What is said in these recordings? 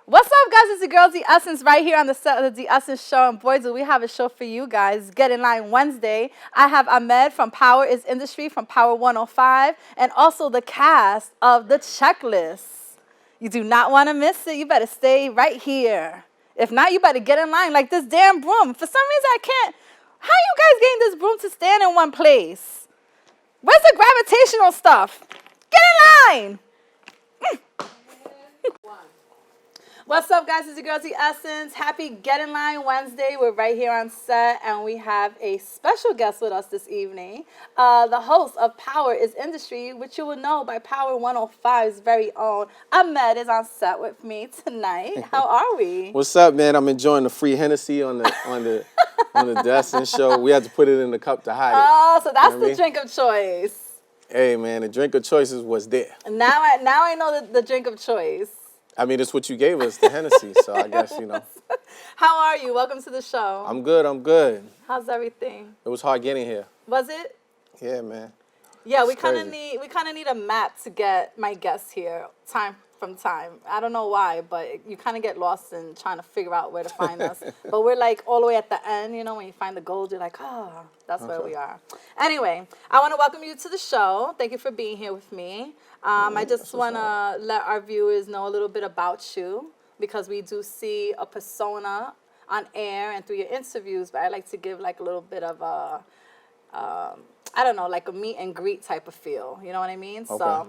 What's up, guys? It's your girl, The Essence, right here on the set of The Essence Show. And boy, do we have a show for you guys. Get in Line Wednesday. I have Ahmed from Power is Industry from Power 105, and also the cast of The Checklist. You do not want to miss it. You better stay right here. If not, you better get in line like this damn broom. For some reason, I can't. How you guys getting this broom to stand in one place? Where's the gravitational stuff? Get in line. What's up, guys? It's your girl, The Essence. Happy Get in Line Wednesday. We're right here on set, and we have a special guest with us this evening. The host of Power is Industry, which you will know by Power 105's very own. Ahmed is on set with me tonight. How are we? What's up, man? I'm enjoying the free Hennessy on the Essence show. We had to put it in the cup to hide it. Oh, so that's the mean? drink of choice. Hey, man, the drink of choices was there. Now I know the drink of choice. I mean, it's what you gave us, the Hennessy, so I guess, you know. How are you? Welcome to the show. I'm good. How's everything? It was hard getting here. Was it? Yeah, man. Yeah, we It's kind of crazy. need a map to get my guests here time from time. I don't know why, but you kind of get lost in trying to figure out where to find us. But we're like all the way at the end, you know, when you find the gold, you're like, oh, that's where we are. Anyway, I want to welcome you to the show. Thank you for being here with me. I just want to let our viewers know a little bit about you, because we do see a persona on air and through your interviews, but I like to give like a little bit of a I don't know, like a meet and greet type of feel. You know what I mean? Okay. So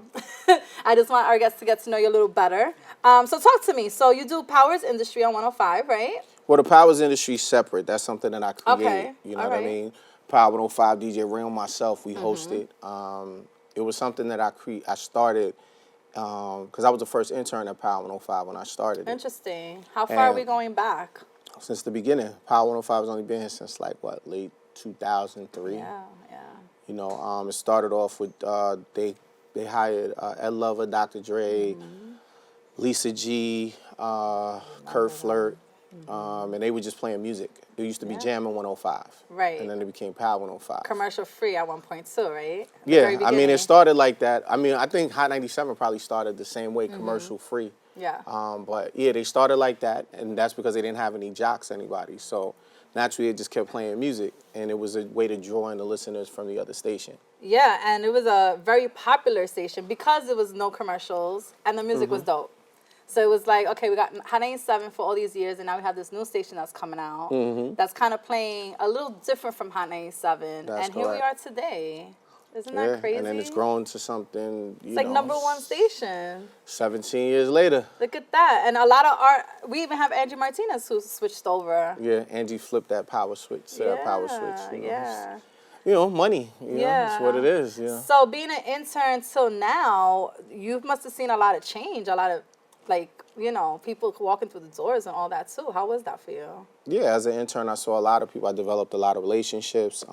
I just want our guests to get to know you a little better. So talk to me. So you do Powers Industry on 105, right? Well, the Powers industry separate. That's something that I created. Okay. You know All what right. I mean? Power 105, DJ Ray and myself, we hosted. It was something that I started because I was the first intern at Power 105 when I started it. Interesting. How far are we And- going back? Since the beginning. Power 105 has only been here since like, what, late 2003? Yeah. You know, it started off with they hired Ed Lover, Dr. Dre, Lisa G, Kurt Flirt, and they were just playing music. It used to be Jammin' 105. Right. And then it became Power 105. Commercial free at one point too, right? At the Yeah, very I mean, beginning. it started like that. I mean, I think Hot 97 probably started the same way, commercial free. Yeah. But yeah, they started like that, and that's because they didn't have any jocks, anybody. So naturally, they just kept playing music, and it was a way to draw in the listeners from the other station. Yeah, and it was a very popular station because there was no commercials and the music was dope. So it was like, okay, we got Hot 97 for all these years, and now we have this new station that's coming out that's kind of playing a little different from Hot 97. That's and here we correct. are today. Isn't Yeah, that crazy? and then it's grown to something, It's like number one station. 17 years later. Look at that. And a lot of we even have Angie Martinez who switched over. Yeah, Angie flipped that power switch to that power switch. You know. Yeah. You know, money. You know, that's what it is. You know. So being an intern till now, you must have seen a lot of change, a lot of, like, you know, people walking through the doors and all that too. How was that for you? Yeah, as an intern, I saw a lot of people. I developed a lot of relationships.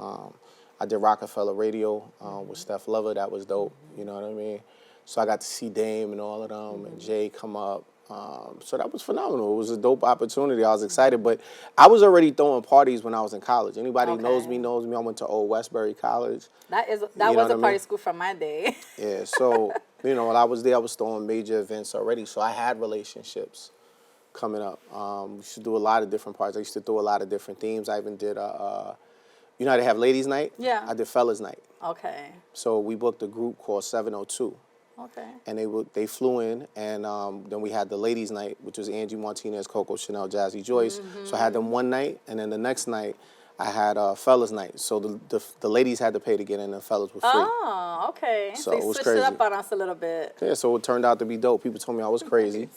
I did Rockefeller Radio with Steph Lover. That was dope. You know what I mean? So I got to see Dame and all of them and Jay come up. So that was phenomenal. It was a dope opportunity. I was excited, but I was already throwing parties when I was in college. Anybody knows me. I went to Old Westbury College. That was what a I party mean? school from my day. Yeah, so, you know, while I was there, I was throwing major events already. So I had relationships coming up. We used to do a lot of different parties. I used to throw a lot of different themes. I even did, you know how they have ladies' night? Yeah. I did fellas' night. Okay. So we booked a group called 702. Okay. And they flew in, and then we had the ladies' night, which was Angie Martinez, Coco Chanel, Jazzy Joyce. So I had them one night, and then the next night I had fellas' night. So the ladies had to pay to get in, and the fellas were free. Oh, okay. So you it was switched it crazy. up on us a little bit. Yeah, so it turned out to be dope. People told me I was crazy,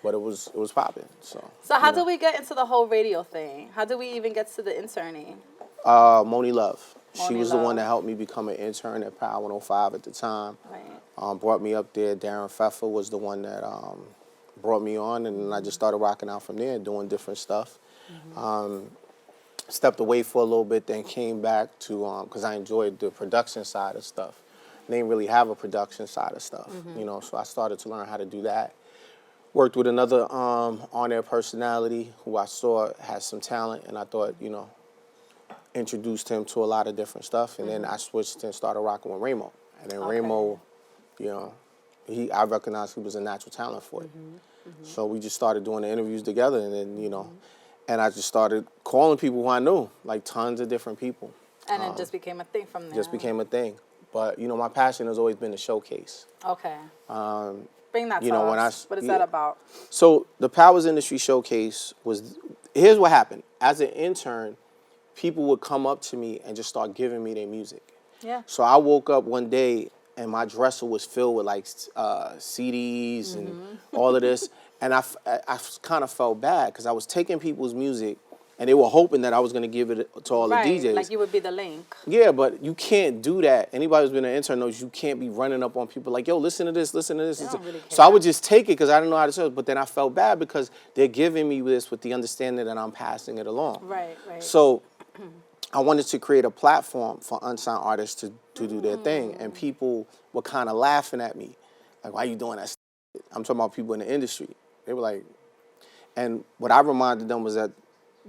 but it was popping. So So how did we get into the whole radio thing? How did we even get to the interning? Moni Love. She Moni was the Love. one that helped me become an intern at Power 105 at the time. Right. Brought me up there. Darren Pfeffer was the one that brought me on, and then I just started rocking out from there, doing different stuff. Stepped away for a little bit, then came back to, because I enjoyed the production side of stuff. They didn't really have a production side of stuff, you know, so I started to learn how to do that. Worked with another on-air personality who I saw had some talent, and I thought, you know, introduced him to a lot of different stuff, and then I switched and started rocking with Ramo. And then Ramo, you know, I recognized he was a natural talent for it. So we just started doing the interviews together, and then, you know, and I just started calling people who I knew, like tons of different people. And it just became a thing from there. Just became a thing. But, you know, my passion has always been to showcase. Okay. Bring that you to know, us. What is that about? So the Powers Industry Showcase was, here's what happened. As an intern, people would come up to me and just start giving me their music. Yeah. So I woke up one day and my dresser was filled with like CDs and all of this. And I kind of felt bad because I was taking people's music and they were hoping that I was going to give it to all the DJs. Like you would be the link. Yeah, but you can't do that. Anybody who's been an intern knows you can't be running up on people like, yo, listen to this, listen to this. They don't really care. So I would just take it because I didn't know how to serve. But then I felt bad because they're giving me this with the understanding that I'm passing it along. Right, right. So I wanted to create a platform for unsigned artists to do their thing. And people were kind of laughing at me. Like, why are you doing that? I'm talking about people in the industry. They were like, and what I reminded them was that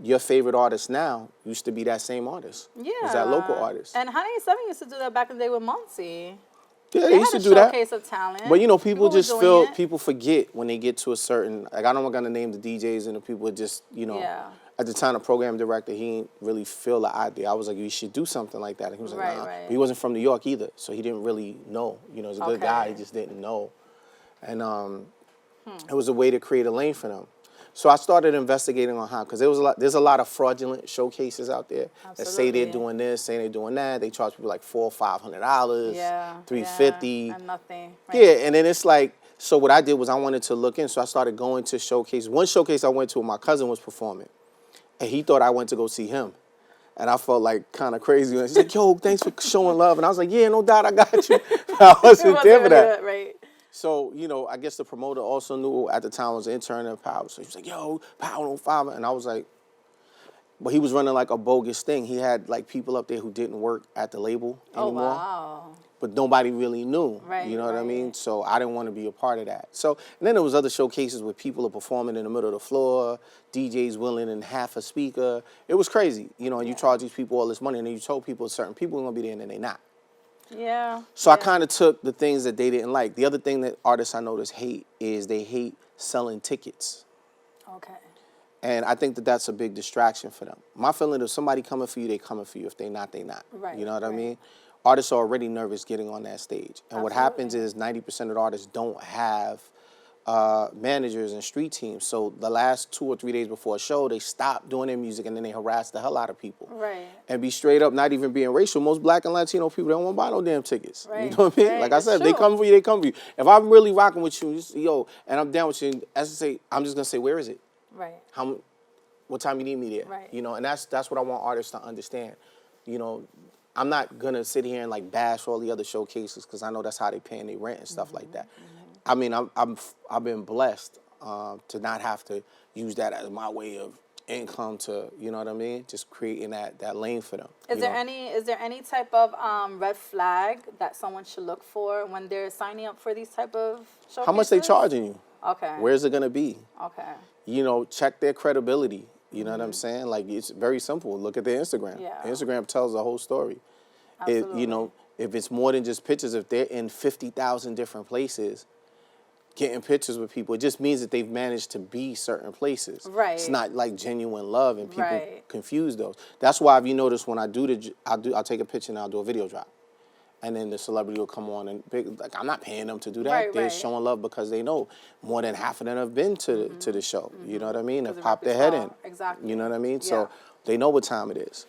your favorite artist now used to be that same artist. Yeah. Was that local artist. And Honey 7 used to do that back in the day with Muncie. Yeah, they used to do that. Showcase of talent. But you know, people just feel, it. people forget when they get to a certain, like I'm not gonna name the DJs and the people would just, you know, at the time the program director, he didn't really feel the idea. I was like, you should do something like that. And he was like, nah. Right. But he wasn't from New York either, so he didn't really know. You know, he's a good guy, he just didn't know. And it was a way to create a lane for them. So I started investigating on how, because there's a lot of fraudulent showcases out there that say they're doing this, say they're doing that. They charge people like $400 or $500, $350, and nothing. Right? Yeah, and then it's like, so what I did was I wanted to look in, so I started going to showcases. One showcase I went to, my cousin was performing, and he thought I went to go see him. And I felt like kind of crazy. He's like, yo, thanks for showing love. And I was like, yeah, no doubt, I got you. I wasn't there for that. Right. So, you know, I guess the promoter also knew at the time I was an intern at Power. So he was like, yo, Power 105's. And I was like, but he was running like a bogus thing. He had like people up there who didn't work at the label anymore. Oh, wow. But nobody really knew. Right, you know what I mean? So I didn't want to be a part of that. So, and then there was other showcases where people are performing in the middle of the floor, DJs willing in half a speaker. It was crazy. You know, and you charge these people all this money and then you told people certain people are going to be there and then they're not. Yeah. So I kind of took the things that they didn't like. The other thing that artists I notice hate is they hate selling tickets. Okay. And I think that that's a big distraction for them. My feeling, if somebody coming for you, they coming for you. If they not, they not. Right. You know what I mean? Artists are already nervous getting on that stage. And what happens is 90% of the artists don't have managers and street teams. So the last 2 or 3 days before a show, they stop doing their music and then they harass the hell out of people. Right. And be straight up, not even being racial. Most black and Latino people don't want to buy no damn tickets. Right. You know what I mean? Right. Like I said, if they come for you, they come for you. If I'm really rocking with you, just, yo, and I'm down with you, as I say, I'm just going to say, where is it? Right. What time you need me there? Right. You know, and that's what I want artists to understand. You know, I'm not going to sit here and like bash all the other showcases because I know that's how they paying their rent and stuff like that. I mean, I've been blessed to not have to use that as my way of income to, you know what I mean? Just creating that lane for them. Is there any type of red flag that someone should look for when they're signing up for these type of showcases? How much they charging you? Okay. Where's it gonna be? Okay. You know, check their credibility. You know what I'm saying? Like, it's very simple. Look at their Instagram. Yeah. Instagram tells the whole story. Absolutely. You know, if it's more than just pictures, if they're in 50,000 different places, getting pictures with people, it just means that they've managed to be certain places. Right. It's not like genuine love, and people confuse those. That's why, if you notice, when I I'll take a picture and I'll do a video drop, and then the celebrity will come on and like, I'm not paying them to do that. Right, They're right. showing love because they know more than half of them have been to the show. You know what I mean? They've the popped their head in. Exactly. You know what I mean? Yeah. So they know what time it is.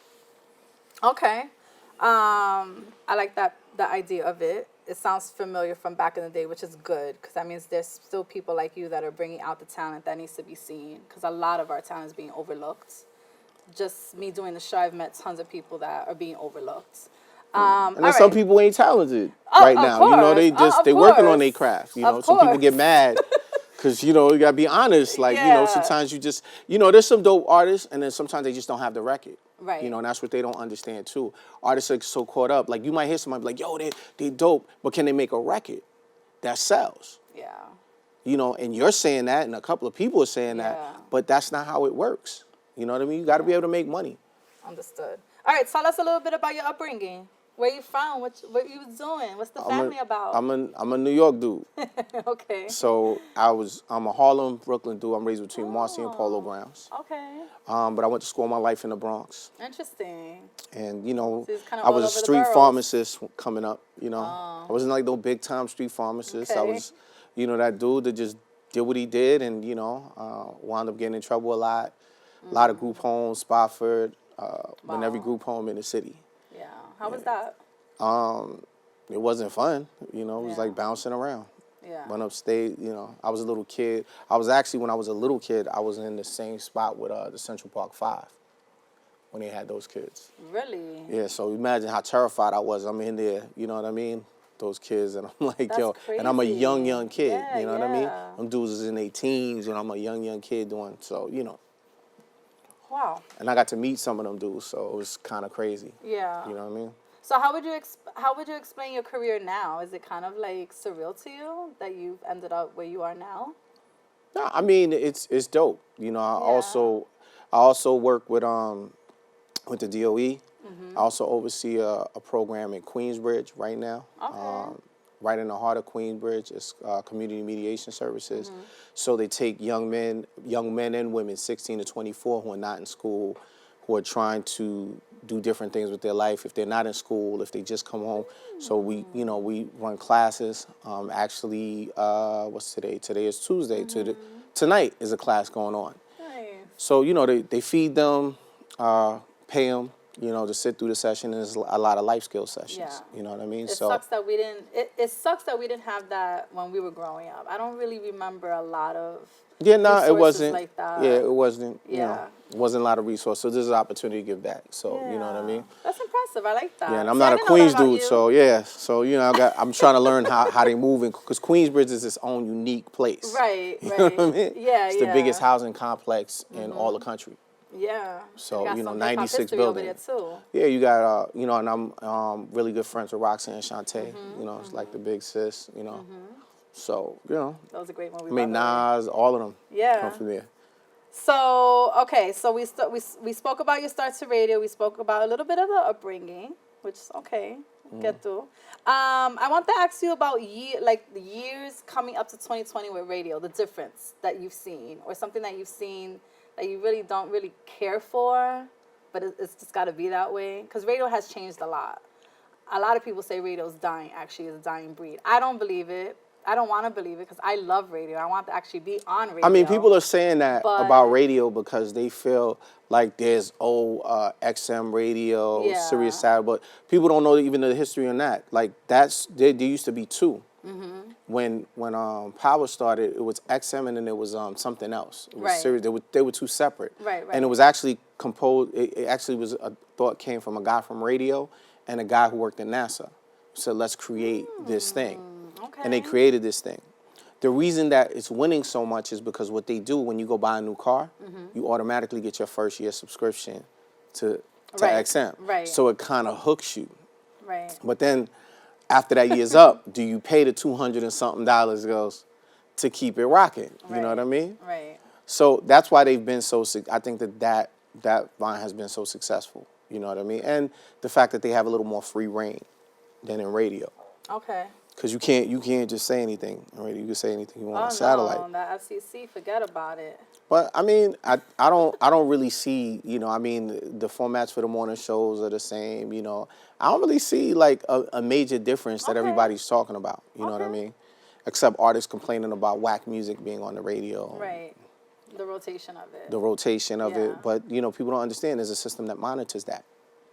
Okay. I like the idea of it. It sounds familiar from back in the day, which is good, because that means there's still people like you that are bringing out the talent that needs to be seen, because a lot of our talent is being overlooked. Just me doing the show, I've met tons of people that are being overlooked. And then some people ain't talented right now. Course. You know, they working on their craft. You know, Of some people course. get mad because, you know, you gotta be honest. Like, you know, Yeah. sometimes you just, you know, there's some dope artists, and then sometimes they just don't have the record. Right. You know, and that's what they don't understand too. Artists are so caught up. Like, you might hear somebody be like, yo, they dope, but can they make a record that sells? Yeah. You know, and you're saying that, and a couple of people are saying Yeah. that, but that's not how it works. You know what I mean? You got to be able to make money. Understood. All right, tell us a little bit about your upbringing. Where you from? What you was doing? What's the family about? I'm a New York dude. Okay. So I'm a Harlem, Brooklyn dude. I'm raised between Marcy and Polo Grounds. Okay. But I went to school all my life in the Bronx. Interesting. And, So it's kind of I all was a over the street boroughs. pharmacist coming up, I wasn't like no big time street pharmacist. I Okay. was, that dude that just did what he did and, wound up getting in trouble a lot. A lot of group homes, Spofford, in every group home in the city. Yeah. How was that? It wasn't fun, it was Yeah. like bouncing around. Yeah. Went upstate, I was a little kid. I was actually, when I was a little kid, I was in the same spot with the Central Park 5 when they had those kids. Really? Yeah, so imagine how terrified I was. I'm in there, you know what I mean? Those kids, and I'm like, That's and I'm a crazy. young kid, Yeah, you know what I mean? yeah. Them dudes is in their teens, and I'm a young kid doing, so, Wow. And I got to meet some of them dudes, so it was kind of crazy. Yeah. You know what I mean? So how would you explain your career now? Is it kind of like surreal to you that you've ended up where you are now? No, I mean it's dope. I also work with the DOE. I also oversee a program in Queensbridge right now. Okay. Right in the heart of Queensbridge, it's community mediation services. So they take young men and women, 16 to 24, who are not in school, who are trying to do different things with their life. If they're not in school, if they just come home. So we run classes. What's today? Today is Tuesday. Tonight is a class going on. Nice. So, they feed them, pay them, to sit through the session, and there's a lot of life skill sessions. Yeah. You know what I mean? It sucks that we didn't. It sucks that we didn't have that when we were growing up. I don't really remember a lot of it resources wasn't. like that. Yeah, it wasn't. Yeah. It wasn't a lot of resources. So there's an opportunity to give back. So you know what I mean? That's impressive. I like that. Yeah, and I'm See, I not a didn't know that Queens about dude, you. so yeah. So I'm trying to learn how they move, because Queensbridge is its own unique place. Right. You Right. know what I mean? Yeah. It's the biggest housing complex in all the country. Yeah. So, And you got some 96 hip-hop history over buildings. there too. Yeah, you got, and I'm really good friends with Roxanne and Shantae. It's like the big sis, So, That was a great movie. I mean, by the way. Nas, all of them Yeah. come from there. So, okay, so we spoke about your start to radio. We spoke about a little bit of the upbringing, which is okay, get through. I want to ask you about the years coming up to 2020 with radio, the difference that you've seen, or something that you've seen that you really don't really care for, but it's just got to be that way. Because radio has changed a lot. A lot of people say radio's dying, actually, is a dying breed. I don't believe it. I don't want to believe it because I love radio. I want to actually be on radio. I mean, people are saying that about But- radio because they feel like there's XM radio, Yeah. Sirius Satellite, but people don't know even the history on that. Like there used to be two. When Power started, it was XM and then there was something else. It was Right. Sirius. They were two separate. Right. And it was actually composed. It actually was a thought came from a guy from radio and a guy who worked in NASA. So let's create this thing. Okay. And they created this thing. The reason that it's winning so much is because what they do when you go buy a new car, you automatically get your first year subscription to Right. XM. Right. So it kind of hooks you. Right. But then after that year's up, do you pay the $200 and something goes to keep it rocking? You know what I mean? Right. So that's why they've been so. I think that line has been so successful. You know what I mean? And the fact that they have a little more free reign than in radio. Okay. Because you can't just say anything on radio. You can say anything you want on satellite. No, that FCC, forget about it. But I mean, I don't really see, I mean, the formats for the morning shows are the same, I don't really see like a major difference that everybody's talking about, you know what I mean? Except artists complaining about whack music being on the radio. Right. The rotation of it. The rotation of it. But, people don't understand there's a system that monitors that.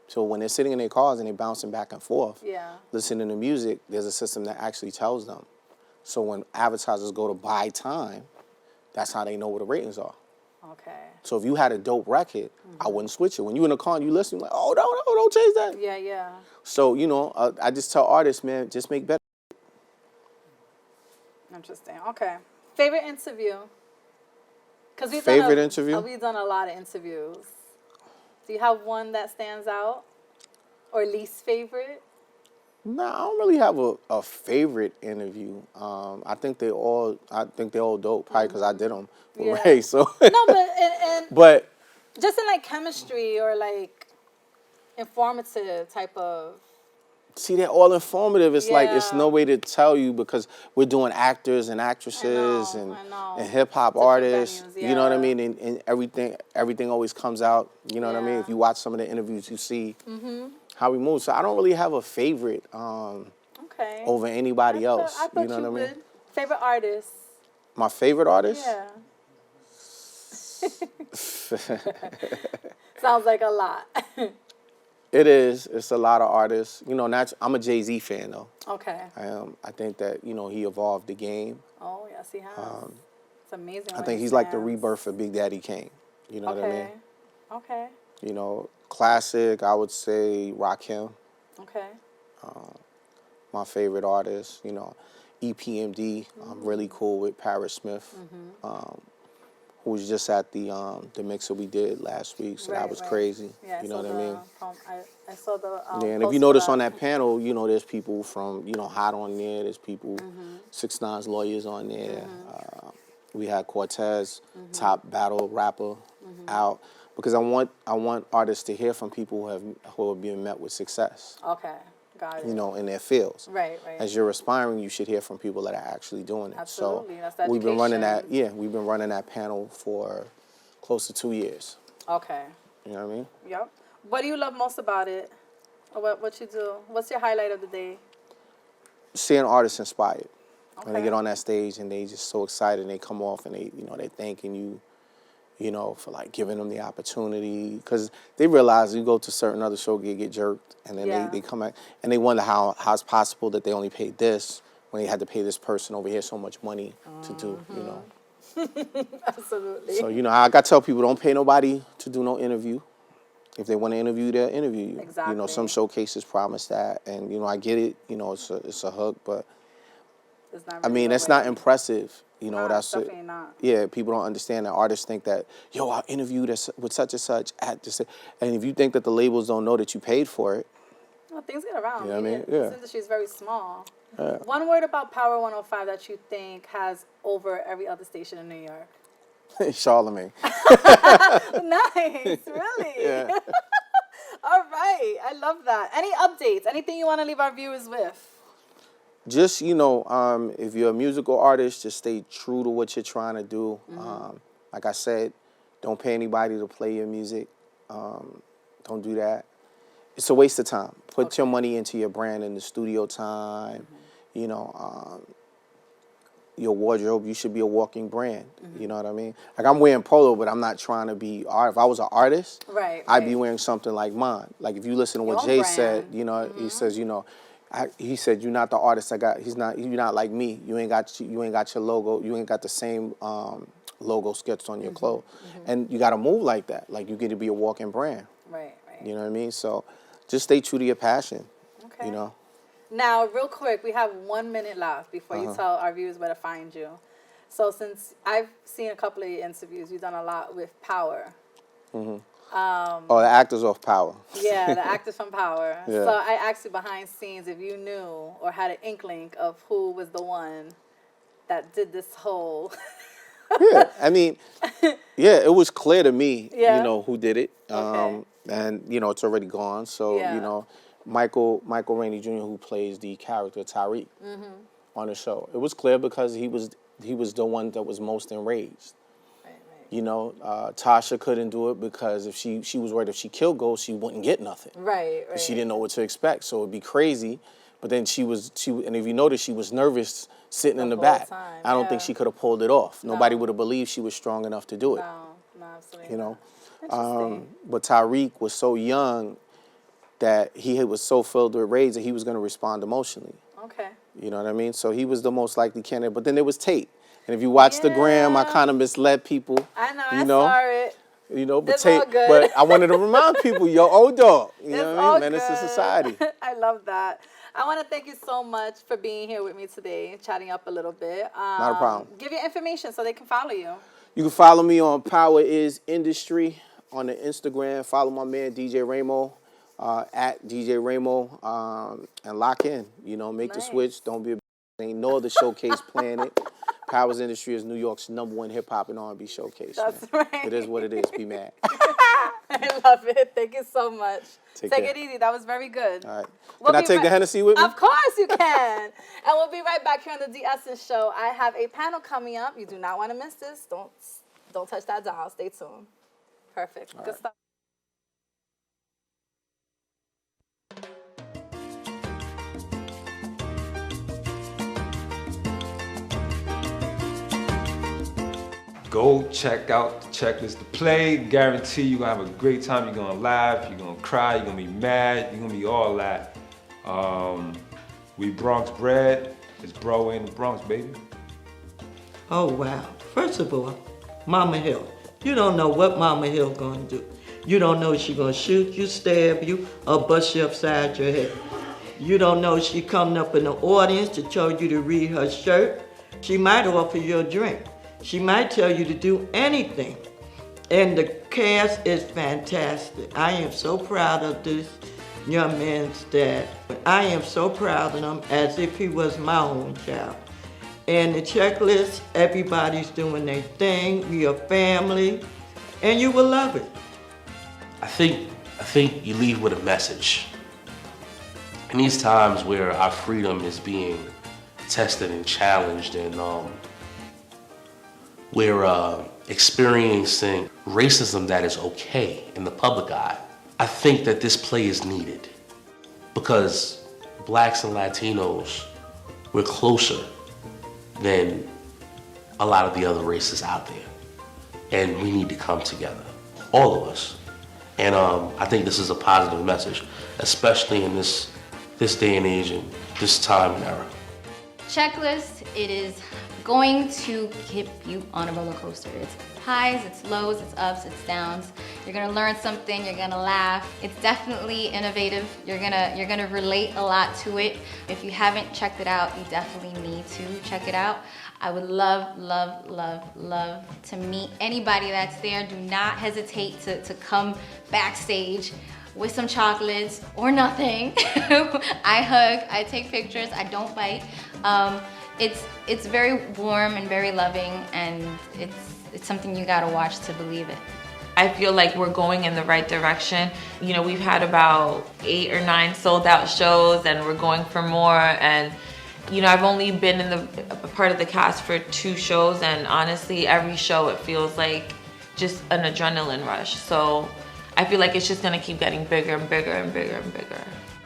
So when they're sitting in their cars and they're bouncing back and forth, listening to music, there's a system that actually tells them. So when advertisers go to buy time, that's how they know what the ratings are. Okay. So if you had a dope record, I wouldn't switch it. When you in the car and you listen, like, oh, no, don't change that. Yeah, yeah. So, I just tell artists, man, just make better. Interesting. Okay. Favorite interview? Because we've done a lot of interviews. Do you have one that stands out? Or least favorite? No, I don't really have a favorite interview. I think they're all dope, probably because I did them with Ray. So no, but but just in like chemistry or like informative type of See, they're all informative. It's like it's Yeah. no way to tell you because we're doing actors and actresses I know. and hip hop Different artists. venues, You know what I yeah. mean? And everything always comes out. You know what I mean? Yeah. If you watch some of the interviews, you see how we move. So I don't really have a favorite Okay. over anybody else. I thought You know what I mean? would. Favorite artist? My favorite artist? Yeah. Sounds like a lot. It is. It's a lot of artists. You know, I'm a Jay-Z fan though. Okay. I am. I think that he evolved the game. Oh yes, he has. It's amazing. I think he's like the rebirth of Big Daddy Kane. You know what I mean? Okay. You know, classic, I would say Rakim, Okay. my favorite artist. You know, EPMD, I'm really cool with Parrot Smith, who was just at the mixer we did last week, so that was crazy. Yeah, you know what I mean? I saw the. Yeah, and if you notice on that panel, there's people from, Hot on there, there's people, 6ix9ine's lawyers on there. We had Cortez, top battle rapper, out. Because I want artists to hear from people who are being met with success. Okay, got it. In their fields. Right. As you're aspiring, you should hear from people that are actually doing it. Absolutely, So that's the we've been running education. that. Yeah, we've been running that panel for close to 2 years. Okay. You know what I mean? Yep. What do you love most about it? Or what you do? What's your highlight of the day? Seeing artists inspired. When they Okay. get on that stage and they just so excited and they come off and they thanking you, for like giving them the opportunity. Because they realize you go to certain other shows, get jerked, and then they come back and they wonder how it's possible that they only paid this when they had to pay this person over here so much money to do, Absolutely. So, I got to tell people, don't pay nobody to do no interview. If they want to interview, they'll interview you. Exactly. Some showcases promise that, and, I get it, it's a hook, but, It's not I really mean, the it's way. not impressive. It's definitely not. Yeah, people don't understand that. Artists think that, I interviewed with such and such at this. And if you think that the labels don't know that you paid for it. Well, things get around. You know what I mean? Yeah. This industry is very small. Yeah. One word about Power 105 that you think has over every other station in New York. Charlemagne. Nice, really? Yeah. All right, I love that. Any updates? Anything you want to leave our viewers with? Just, if you're a musical artist, just stay true to what you're trying to do. Like I said, don't pay anybody to play your music. Don't do that. It's a waste of time. Put your money into your brand and the studio time. Your wardrobe, you should be a walking brand. You know what I mean? Like, I'm wearing polo, but I'm not trying to be art. If I was an artist, I'd be wearing something like mine. Like, if you listen to what Jay said, he says, he said, you're not the artist you're not like me. You ain't got your logo, you ain't got the same logo sketched on your clothes. And you got to move like that. Like, you get to be a walking brand. Right. You know what I mean? So just stay true to your passion. Okay. Now, real quick, we have 1 minute left before you tell our viewers where to find you. So since I've seen a couple of your interviews, you've done a lot with Power. The actors off Power. Yeah, the actors from Power. Yeah. So I asked you behind scenes if you knew or had an inkling of who was the one that did this whole... Yeah, I mean, it was clear to me, who did it. Okay. And, it's already gone. So, Michael Rainey Jr., who plays the character Tariq on the show, it was clear because he was the one that was most enraged. Right. Tasha couldn't do it because if she was worried if she killed Ghost, she wouldn't get nothing. Right. She didn't know what to expect, so it'd be crazy. But then and if you notice, she was nervous sitting in the back. Time, I don't think she could have pulled it off. Nobody would have believed she was strong enough to do it. No, absolutely. Interesting. But Tariq was so young that he was so filled with rage that he was going to respond emotionally. Okay. You know what I mean? So he was the most likely candidate. But then there was Tate. And if you watch the gram, I kind of misled people. I know, I saw it. But It's all good. But I wanted to remind people, old dog. You know what I mean? Menace to good. society. I love that. I want to thank you so much for being here with me today, chatting up a little bit. Not a problem. Give your information so they can follow you. You can follow me on Power Is Industry on the Instagram. Follow my man DJ Ramo at DJ Ramo and lock in. Make the switch. Don't be a ain't no other showcase playing it. Powers Industry is New York's #1 hip hop and R&B showcase. That's man. right. It is what it is. Be mad. I love it. Thank you so much. Take Take care. it easy. That was very good. All right. We'll Can I be take the Hennessy with me? Of course you can. And we'll be right back here on the D Essence Show. I have a panel coming up. You do not want to miss this. Don't touch that dial. Stay tuned. Perfect. Good stuff. Go check out the checklist to play. Guarantee you're gonna have a great time. You're gonna laugh, you're gonna cry, you're gonna be mad, you're gonna be all that. We Bronx bred. It's bro in the Bronx, baby. Oh, wow. First of all, Mama Hill. You don't know what Mama Hill gonna do. You don't know if she gonna shoot you, stab you, or bust you upside your head. You don't know if she coming up in the audience to tell you to read her shirt. She might offer you a drink. She might tell you to do anything. And the cast is fantastic. I am so proud of this young man's dad. I am so proud of him as if he was my own child. And the checklist, everybody's doing their thing. We are family, and you will love it. I think you leave with a message. In these times where our freedom is being tested and challenged, and we're experiencing racism that is okay in the public eye, I think that this play is needed because blacks and Latinos, we're closer than a lot of the other races out there. And we need to come together, all of us. And I think this is a positive message, especially in this day and age and this time and era. Checklist, it is going to keep you on a roller coaster. It's highs, it's lows, it's ups, it's downs. You're gonna learn something, you're gonna laugh. It's definitely innovative. You're gonna relate a lot to it. If you haven't checked it out, you definitely need to check it out. I would love, love, love, love to meet anybody that's there. Do not hesitate to come backstage with some chocolates or nothing. I hug, I take pictures, I don't bite. It's very warm and very loving, and it's something you gotta watch to believe it. I feel like we're going in the right direction. You know, we've had about 8 or 9 sold out shows, and we're going for more. And you know, I've only been in a part of the cast for 2 shows, and honestly, every show it feels like just an adrenaline rush. So I feel like it's just gonna keep getting bigger and bigger and bigger and bigger.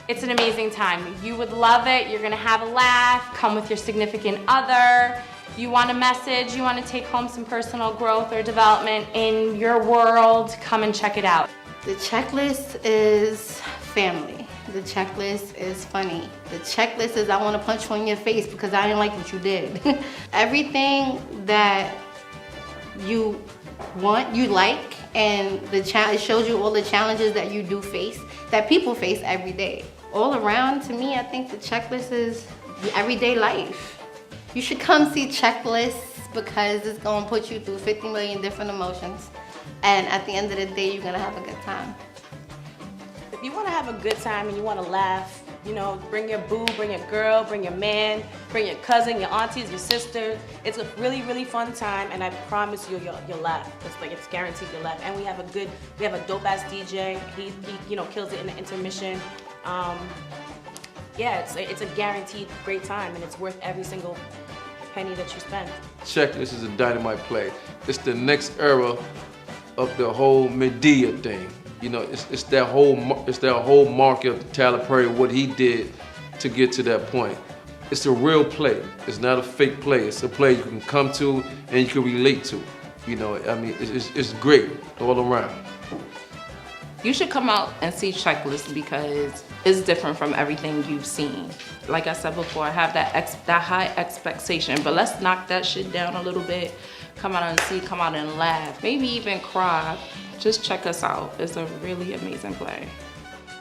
It's an amazing time. You would love it. You're gonna have a laugh, come with your significant other. You want a message, you want to take home some personal growth or development in your world, come and check it out. The checklist is family. The checklist is funny. The checklist is I want to punch you in your face because I didn't like what you did. Everything that you want, you like, and it shows you all the challenges that you do face, that people face every day. All around, to me, I think the checklist is everyday life. You should come see checklists because it's gonna put you through 50 million different emotions. And at the end of the day, you're gonna have a good time. If you wanna have a good time and you wanna laugh, you know, bring your boo, bring your girl, bring your man, bring your cousin, your aunties, your sister. It's a really, really fun time, and I promise you, you'll laugh. It's guaranteed you'll laugh. And we have a dope ass DJ. He you know, kills it in the intermission. Yeah, it's a guaranteed great time, and it's worth every single penny that you spend. Checklist is a dynamite play. It's the next era of the whole media thing. You know, it's that whole market of the Tyler Perry, what he did to get to that point. It's a real play. It's not a fake play. It's a play you can come to and you can relate to. You know, I mean, it's great all around. You should come out and see Checklist because it's different from everything you've seen. Like I said before, I have that high expectation, but let's knock that shit down a little bit. Come out and see, come out and laugh, maybe even cry. Just check us out. It's a really amazing play.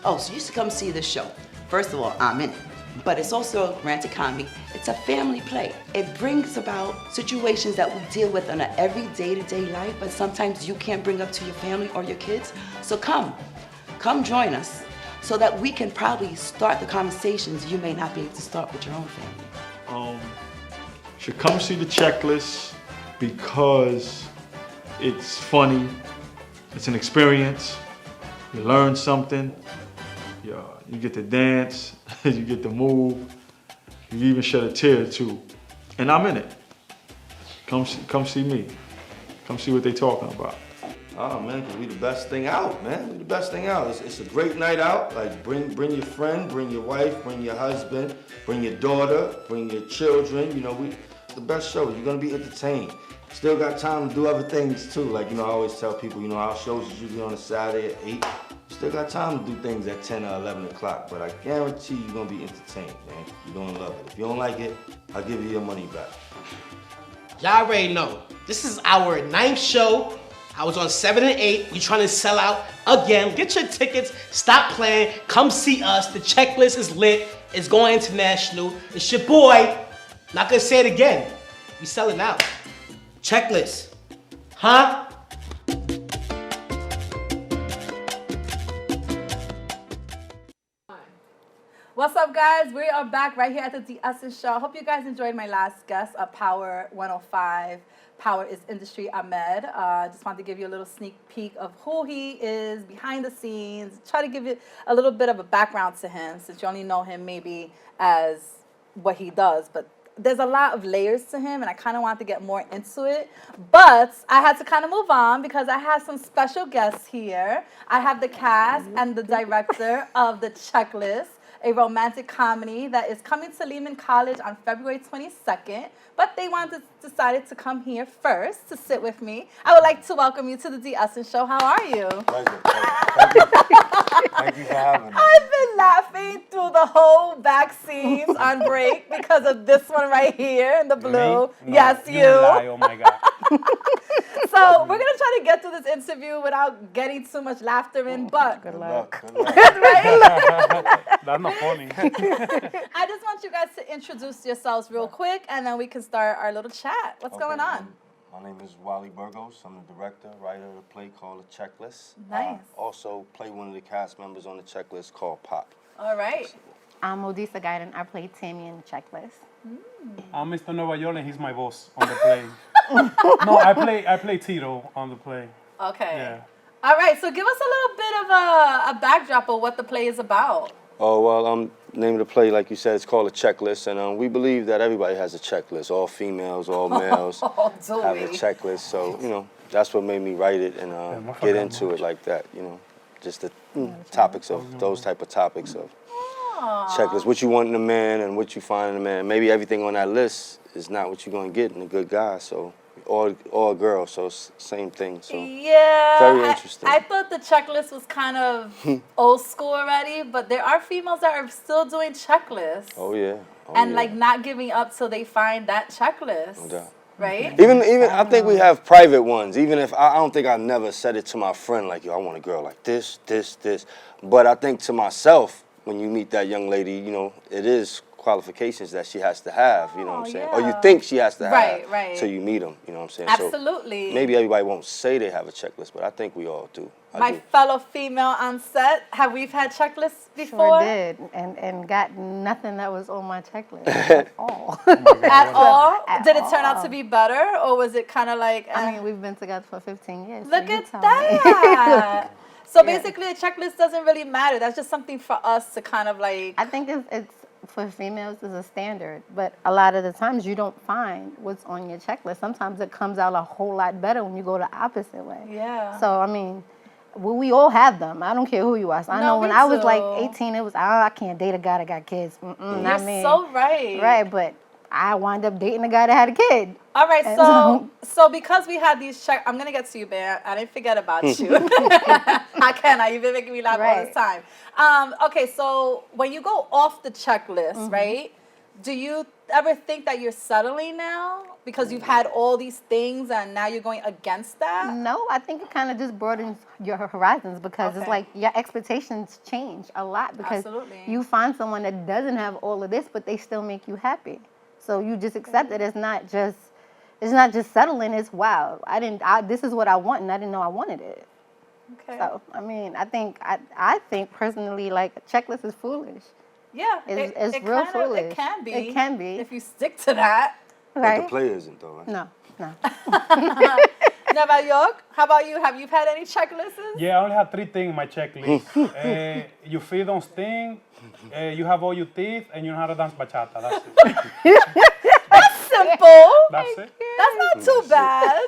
Oh, so you should come see this show. First of all, I'm in it. But it's also a romantic comedy. It's a family play. It brings about situations that we deal with on an every day-to-day life, but sometimes you can't bring up to your family or your kids. So come join us so that we can probably start the conversations you may not be able to start with your own family. Should come see the checklist because it's funny, it's an experience, You learn something. You get to dance. You get to move. You even shed a tear or two. And I'm in it. Come see me. Come see what they talking about. Oh man, 'cause we the best thing out, man. We the best thing out. It's a great night out. Like bring your friend, bring your wife, bring your husband, bring your daughter, bring your children. You know, it's the best show. You're gonna be entertained. Still got time to do other things too. Like, you know, I always tell people, you know, our shows is usually on a Saturday at 8. Still got time to do things at 10 or 11 o'clock. But I guarantee you're gonna be entertained, man. You're gonna love it. If you don't like it, I'll give you your money back. Y'all already know. This is our 9th show. I was on 7 and 8. We trying to sell out again. Get your tickets. Stop playing. Come see us. The checklist is lit. It's going international. It's your boy. Not gonna say it again. We selling out. Checklist. Huh? What's up, guys? We are back right here at the D-Essence Show. I hope you guys enjoyed my last guest, Power 105. Power is Industry Ahmed. Just wanted to give you a little sneak peek of who he is behind the scenes. Try to give you a little bit of a background to him, since you only know him maybe as what he does. But there's a lot of layers to him, and I kind of wanted to get more into it. But I had to kind of move on because I have some special guests here. I have the cast and the director of The Checklist, a romantic comedy that is coming to Lehman College on February 22nd. But they decided to come here first to sit with me. I would like to welcome you to the D-Essence Show. How are you? Pleasure. Thank you for having me. I've been laughing through the whole back scenes on break because of this one right here in the blue. No, yes, you. Lie. Oh my God. So we're gonna try to get through this interview without getting too much laughter in, but Good luck. right? That's not funny. I just want you guys to introduce yourselves real quick, and then we can start our little chat. What's going on? My name is Wally Burgos. I'm the director, writer of the play called The Checklist. Nice. Also play one of the cast members on The Checklist called Pop. All right. I'm Odessa Gaiden. I play Tammy in The Checklist. I'm Mr. Nueva York and he's my boss on the play. No, I play Tito on the play. Okay. Yeah. All right, so give us a little bit of a backdrop of what the play is about. Oh, well, name of the play, like you said, it's called A Checklist, and we believe that everybody has a checklist. All females, all males have a checklist. So, you know, that's what made me write it and get into it like that, you know. Just the topics of, those type of topics of checklist. What you want in a man and what you find in a man. Maybe everything on that list is not what you're going to get in a good guy, so, or a girl, so it's same thing. So yeah, very interesting. I thought the checklist was kind of old school already, but there are females that are still doing checklists. Oh yeah. And like not giving up till they find that checklist. No doubt. Right? Even I think we have private ones. Even if I don't think I've never said it to my friend like, yo, I want a girl like this. But I think to myself, when you meet that young lady, you know, it is qualifications that she has to have, you know what I'm saying? Yeah. Or you think she has to have right. till you meet them, you know what I'm saying? Absolutely. So maybe everybody won't say they have a checklist, but I think we all do. My fellow female on set, have we had checklists before? Sure did, and got nothing that was on my checklist at all. At all? At Did it turn all. out to be better, or was it kind of like... I mean, we've been together for 15 years. Look so you at tell that. me. So basically, a checklist doesn't really matter. That's just something for us to kind of like... I think it's for females is a standard, but a lot of the times you don't find what's on your checklist. Sometimes it comes out a whole lot better when you go the opposite way. Yeah. So, I mean... Well, we all have them. I don't care who you are. So I know when I was like 18, it was, I can't date a guy that got kids. Not me. You're so right. Right, but I wound up dating a guy that had a kid. All right, so because we had these I'm going to get to you, babe. I didn't forget about you. How can I? You've been making me laugh all this time. Okay, so when you go off the checklist, right, do you ever think that you're settling now because you've had all these things and now you're going against that? No, I think it kind of just broadens your horizons because it's like your expectations change a lot because you find someone that doesn't have all of this, but they still make you happy. So you just accept it. It's not just settling. It's wow. This is what I want, and I didn't know I wanted it. Okay. So I mean, I think personally, like a checklist is foolish. Yeah, it's real foolish. It can be. It can be if you stick to that. Right. But the play isn't though, right? No. Nueva York, how about you? Have you had any checklists? Yeah, I only have 3 things in my checklist. You feed on sting, you have all your teeth, and you know how to dance bachata. That's it. That's simple. That's it. That's not too bad.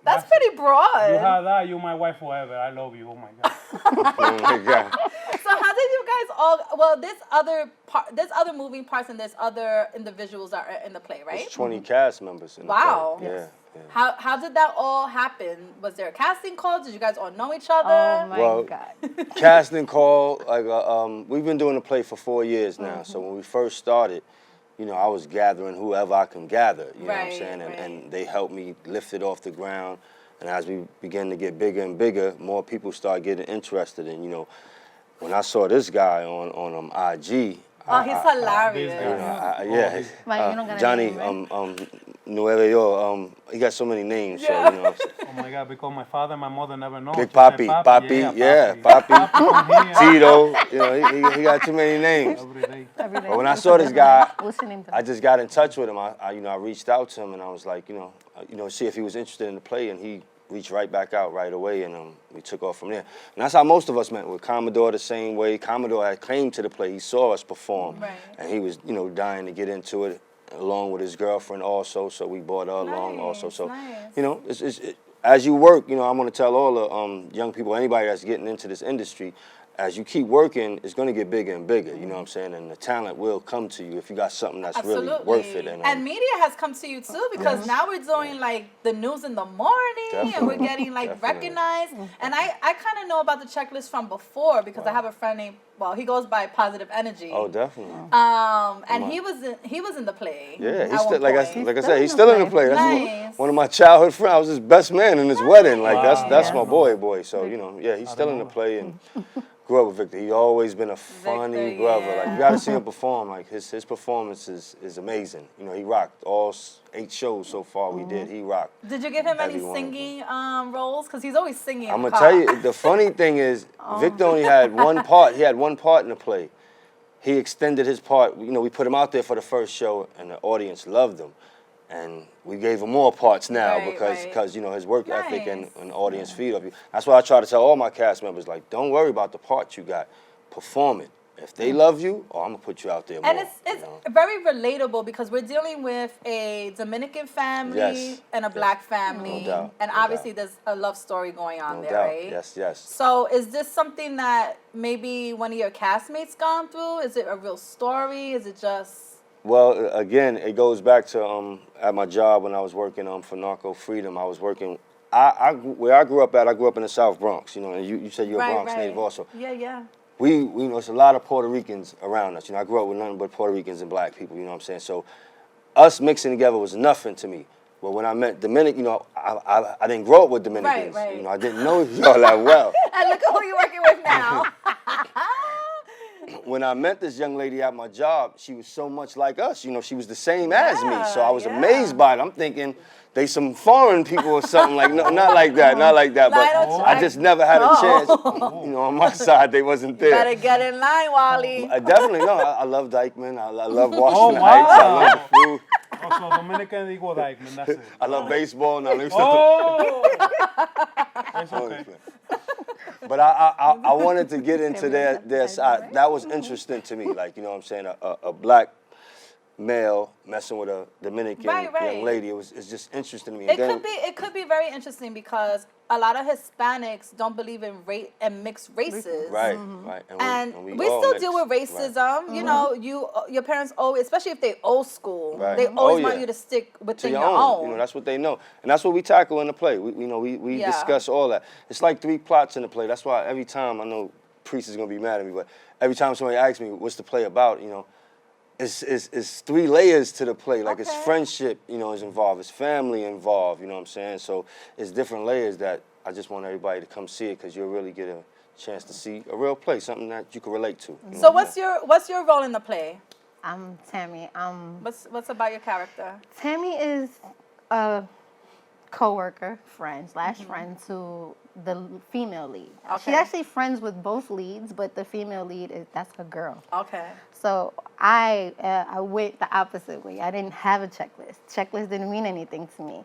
That's pretty broad. You have that, you my wife forever. I love you. Oh my God. Oh my God. So how did you guys all? Well, there's other moving parts and there's other individuals that are in the play, right? There's 20 cast members in Wow. the play. Yeah. How did that all happen? Was there a casting call? Did you guys all know each other? Oh my Well, God. Casting call, like we've been doing the play for 4 years now. So when we first started, you know, I was gathering whoever I can gather, you know what I'm saying? And they helped me lift it off the ground. And as we began to get bigger and bigger, more people started getting interested. And, you know, when I saw this guy on IG. Oh, he's hilarious. You know, Johnny, Nueve Yo, he got so many names, so, you know. Oh my God, because my father and my mother never know. Big Papi, Papi, Tito, you know, he got too many names. But when I saw this guy, I just got in touch with him. I reached out to him and I was like, you know, see if he was interested in the play, and he reached right back out right away, and we took off from there. And that's how most of us met with Commodore the same way. Commodore had claim to the play. He saw us perform, and he was, you know, dying to get into it, along with his girlfriend also. So we brought her along also. So, you know, as you work, you know, I'm going to tell all the young people, anybody that's getting into this industry, as you keep working, it's going to get bigger and bigger, you know what I'm saying? And the talent will come to you if you got something that's really worth it. And media has come to you too, because now we're doing like the news in the morning, and we're getting like recognized. And I kind of know about the checklist from before, because I have a friend named, well, he goes by Positive Energy. Oh, definitely. And he was in the play. Yeah, he's still, like I said, he's still in the play. That's one of my childhood friends. I was his best man in his wedding. Like that's my boy. So, you know, yeah, he's still in the play, and grew up with Victor. He always been a funny brother. Like, you gotta see him perform. Like, his performance is amazing. You know, he rocked all 8 shows so far we did. He rocked. Did you give him any singing roles? Because he's always singing. I'm gonna tell you, the funny thing is, Victor only had one part. He had one part in the play. He extended his part. You know, we put him out there for the first show, and the audience loved him. And we gave him more parts now because you know, his work ethic and audience feed of you. That's why I try to tell all my cast members, like, don't worry about the part you got. Perform it. If they love you, I'm going to put you out there more. And it's very relatable, because we're dealing with a Dominican family and a black family. No doubt. And obviously there's a love story going on there, right? Yes. So is this something that maybe one of your castmates gone through? Is it a real story? Is it just... Well, again, it goes back to at my job when I was working for Narco Freedom. I was working, where I grew up at, I grew up in the South Bronx, you know, and you said you're a Bronx native also. Yeah. We know, it's a lot of Puerto Ricans around us. You know, I grew up with nothing but Puerto Ricans and black people, you know what I'm saying? So us mixing together was nothing to me. But when I met Dominic, you know, I didn't grow up with Dominicans. Right. You know, I didn't know y'all that well. And look at who you're working with now. When I met this young lady at my job, she was so much like us. You know, she was the same as me. So I was amazed by it. I'm thinking they some foreign people or something. Like, no, not like that. But I just never had a chance. You know, on my side, they wasn't there. You better get in line, Wally. Definitely, no. I love Dykeman. I love Washington Heights. I love the food. Also, Dominican equal Dykeman, that's it. I love baseball. No, let me That's okay. But I wanted to get into their side. That was interesting to me. Like, you know what I'm saying? A black male messing with a Dominican young lady. It's just interesting to me. It could be very interesting, because a lot of Hispanics don't believe in mixed races. Right. And we still deal with racism. You know, your parents always, especially if they old school, they always want you to stick within your own. You know, that's what they know, and that's what we tackle in the play. We discuss all that. It's like 3 plots in the play. That's why every time, I know Priest is gonna be mad at me, but every time somebody asks me what's the play about, you know, it's 3 layers to the play. Like, it's friendship, you know, is involved. It's family involved, you know what I'm saying? So it's different layers that I just want everybody to come see it, because you'll really get a chance to see a real play, something that you can relate to. So what's your role in the play? I'm Tammy. What's about your character? Tammy is a co-worker, friend to the female lead. Okay. She's actually friends with both leads, but the female lead that's a girl. Okay. So I went the opposite way. I didn't have a checklist. Checklist didn't mean anything to me.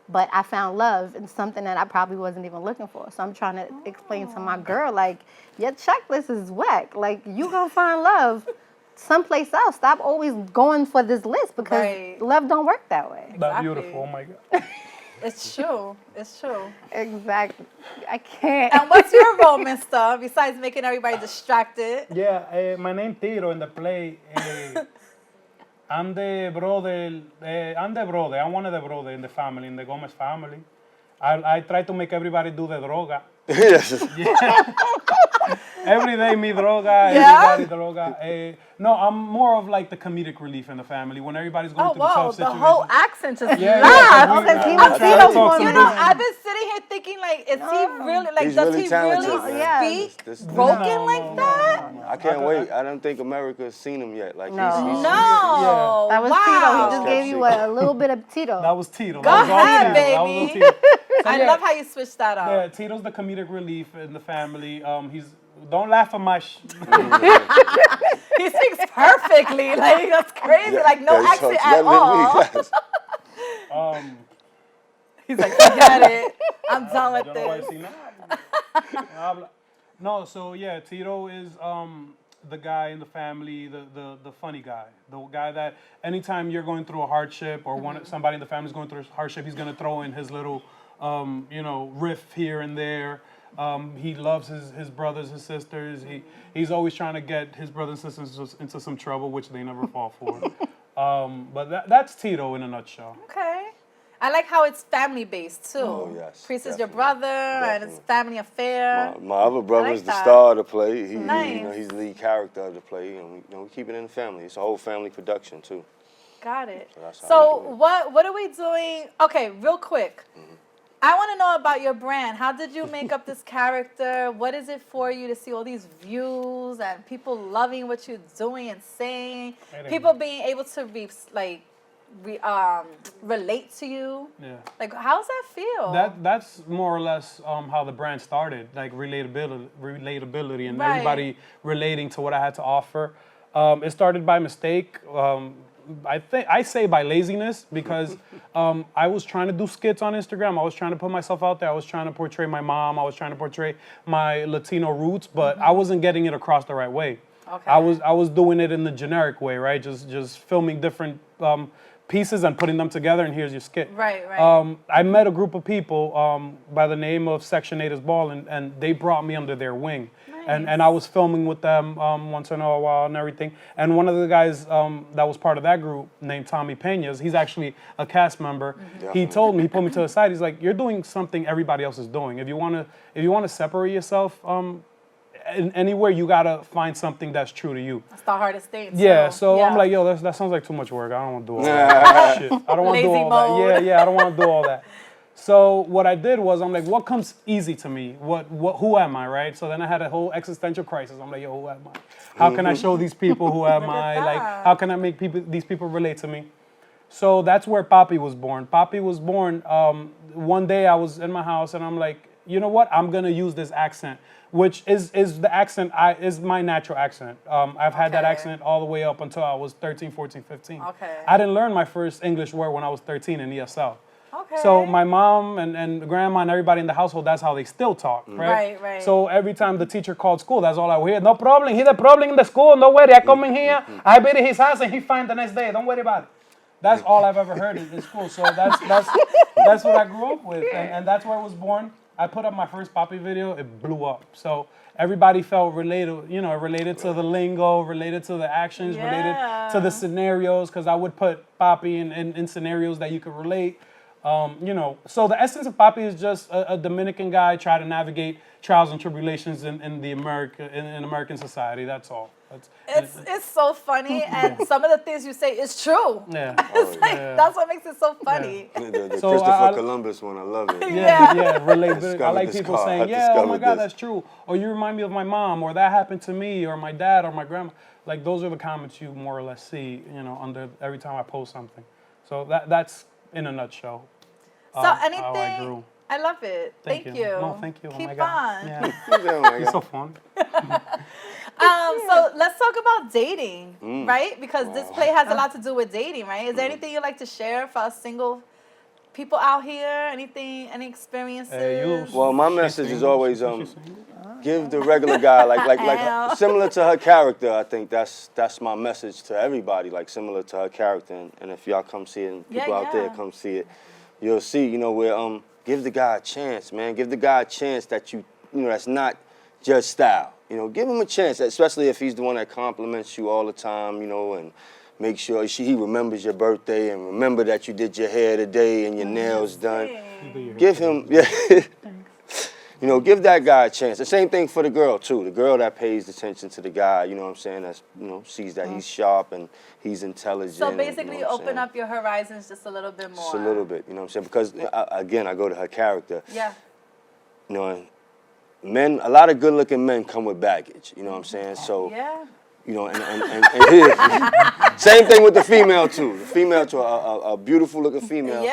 but I found love in something that I probably wasn't even looking for. So I'm trying to explain to my girl, like, your checklist is whack. Like, you gonna find love someplace else. Stop always going for this list because love don't work that way. That's beautiful. Oh my God. It's true. It's true. Exactly. I can't. And what's your role, mister, besides making everybody distracted? Yeah, my name Tiro in the play. I'm the brother. I'm one of the brother in the family, in the Gomez family. I try to make everybody do the droga. Yes. Yeah. Every day me droga, everybody droga. No, I'm more of like the comedic relief in the family when everybody's going through the tough The situation. whole accent just Yeah, laughed. you know, I've been sitting here thinking, like, is he really, like, He's does really he talented, really man. speak broken like that? I can't wait. I don't think America's seen him yet. Like No. he's That was Tito. He just gave you a little bit of Tito. That was Tito. Go ahead, baby. I love how you switched that up. Yeah, Tito's the comedic relief in the family. Don't laugh at my. He speaks perfectly. Like, that's crazy. Like, no accent at all. He's like, forget it. I'm done with this. No, so yeah, Tito is the guy in the family, the funny guy, the guy that anytime you're going through a hardship or somebody in the family is going through a hardship, he's gonna throw in his little, riff here and there. He loves his brothers, his sisters. He's always trying to get his brothers and sisters into some trouble, which they never fall for. But that's Tito in a nutshell. Okay. I like how it's family based too. Oh, yes. Priest is your brother, and it's family affair. My other brother's like the that. star of the play. Nice. He's the lead character of the play, and we keep it in the family. It's a whole family production too. Got it. that's how So we do it. what are we doing? Okay, real quick. I want to know about your brand. How did you make up this character? What is it for you to see all these views and people loving what you're doing and saying? People being able to relate to you. Yeah. Like, how's that feel? That's more or less how the brand started, like relatability, and Right. everybody relating to what I had to offer. It started by mistake. I say by laziness because I was trying to do skits on Instagram. I was trying to put myself out there. I was trying to portray my mom. I was trying to portray my Latino roots, but I wasn't getting it across the right way. Okay. I was doing it in the generic way, right? Just filming different pieces and putting them together, and here's your skit. Right, right. I met a group of people by the name of Section 8's Ball, and they brought me under their wing. And I was filming with them once in a while and everything. And one of the guys that was part of that group, named Tommy Peñas, he's actually a cast member. He told me, he pulled me to the side. He's like, "You're doing something everybody else is doing. If you wanna separate yourself anywhere, you gotta find something that's true to you." That's the hardest thing. Yeah, so yeah. I'm like, yo, that sounds like too much work. I don't want to do all that shit. I don't want to do all that. Yeah, I don't want to do all that. So what I did was, I'm like, what comes easy to me? Who am I, right? So then I had a whole existential crisis. I'm like, yo, who am I? How can I show these people who am I? Like, how can I make these people relate to me? So that's where Papi was born. Papi was born, one day I was in my house and I'm like, you know what? I'm gonna use this accent, which is the accent, is my natural accent. I've had that accent all the way up until I was 13, 14, 15. Okay. I didn't learn my first English word when I was 13 in ESL. Okay. So my mom and grandma and everybody in the household, that's how they still talk, right? Right. So every time the teacher called school, that's all I would hear. No problem, he's the problem in the school, no worry, I come in here, I be to his house and he find the next day, don't worry about it. That's all I've ever heard in school. So that's what I grew up with, and that's where I was born. I put up my first Papi video, it blew up. So everybody felt related to the lingo, related to the actions, related to the scenarios, because I would put Papi in scenarios that you could relate. So the essence of Papi is just a Dominican guy trying to navigate trials and tribulations in American society. That's all. It's so funny, and some of the things you say is true. Yeah. That's what makes it so funny. The Christopher Columbus one, I love it. Yeah, relatability. I like people saying, discovered oh my God, this. that's true. Or you remind me of my mom, or that happened to me, or my dad, or my grandma. Like, those are the comments you more or less see, under every time I post something. So that's in a nutshell. So anything, how I grew. I love it. Thank you. No, thank you. Keep oh my God. on. Yeah. You're so fun. So let's talk about dating, right? Because this play has a lot to do with dating, right? Is there anything you'd like to share for us single people out here? Anything? Any experiences? Well, my message is always give the regular guy like similar to her character. I think that's my message to everybody, like similar to her character. And if y'all come see it, and people out there come see it, you'll see, where give the guy a chance, man. Give the guy a chance that that's not just style. Give him a chance, especially if he's the one that compliments you all the time, and make sure he remembers your birthday and remember that you did your hair today and your nails done. Give him, give that guy a chance. The same thing for the girl too. The girl that pays attention to the guy, you know what I'm saying, that's, sees that he's sharp and he's intelligent. So basically open up your horizons just a little bit more. Just a little bit, you know what I'm saying? Because again, I go to her character. Yeah. Men, a lot of good-looking men come with baggage, you know what I'm saying? So, yeah. Same thing with the female too. The female too, a beautiful-looking female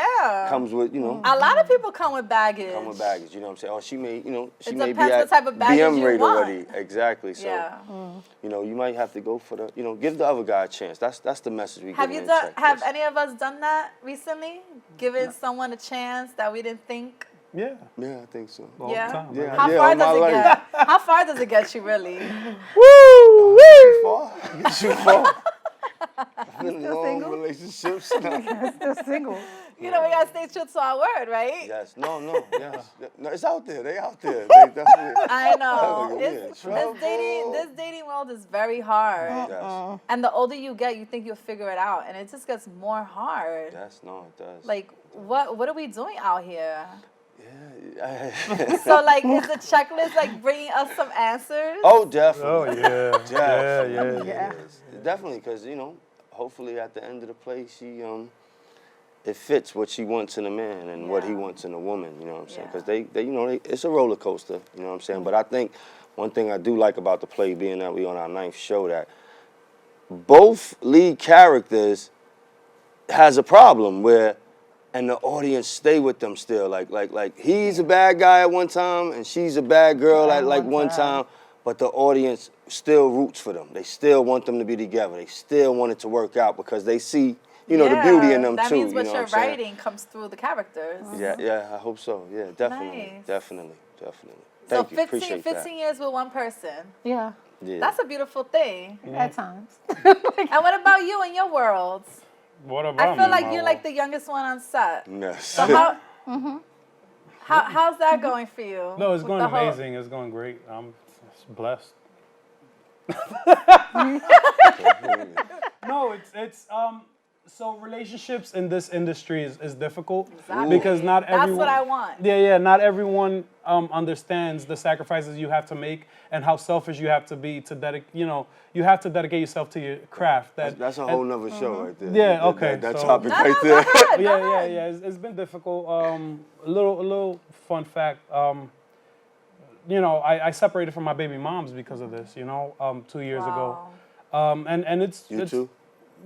comes with, A lot of people come with baggage. Come with baggage, you know what I'm saying? Oh, she may, she it may be depends at what type of baggage BM you rate want. already. Exactly. So, you might have to go for the, give the other guy a chance. That's the message we give. Have any of us done that recently? Given someone a chance that we didn't think? Yeah. Yeah, I think so. Yeah. How far does it get? How far does it get you, really? Woo! Too far. I'm in long relationships. Still single. We gotta stay true to our word, right? Yes. No. Yes. No, it's out there. They out there. They definitely. I know. This dating world is very hard. Yes. And the older you get, you think you'll figure it out, and it just gets more hard. Yes. No, it does. Like, what are we doing out here? Yeah. So, like, is the checklist like bringing us some answers? Oh, definitely. Oh yeah. Yeah. Definitely, because hopefully at the end of the play, she it fits what she wants in a man and what he wants in a woman. You know what I'm saying? Because they it's a roller coaster. You know what I'm saying? But I think one thing I do like about the play, being that we on our 9th show, that both lead characters has a problem where. And the audience stay with them still. Like he's a bad guy at one time and she's a bad girl at one time. But the audience still roots for them. They still want them to be together. They still want it to work out because they see, the beauty in them that too. That means what you're what I'm writing comes through the characters. Yeah, I hope so. Yeah, definitely. Nice. Definitely. So Thank you. 15 years with one person. Yeah. That's a beautiful thing. At times. And what about you and your worlds? What about I feel like you're like the youngest one on set. Yes. So how's that going for you? No, it's going amazing. It's going great. I'm blessed. No, it's so relationships in this industry is difficult because not everyone. That's what I want. Yeah. Not everyone understands the sacrifices you have to make and how selfish you have to be to dedicate. You have to dedicate yourself to your craft. That's a whole nother show right there. Yeah. Okay. That so, topic right there. Yeah. It's been difficult. A little fun fact. I separated from my baby moms because of this. 2 years ago. And it's too?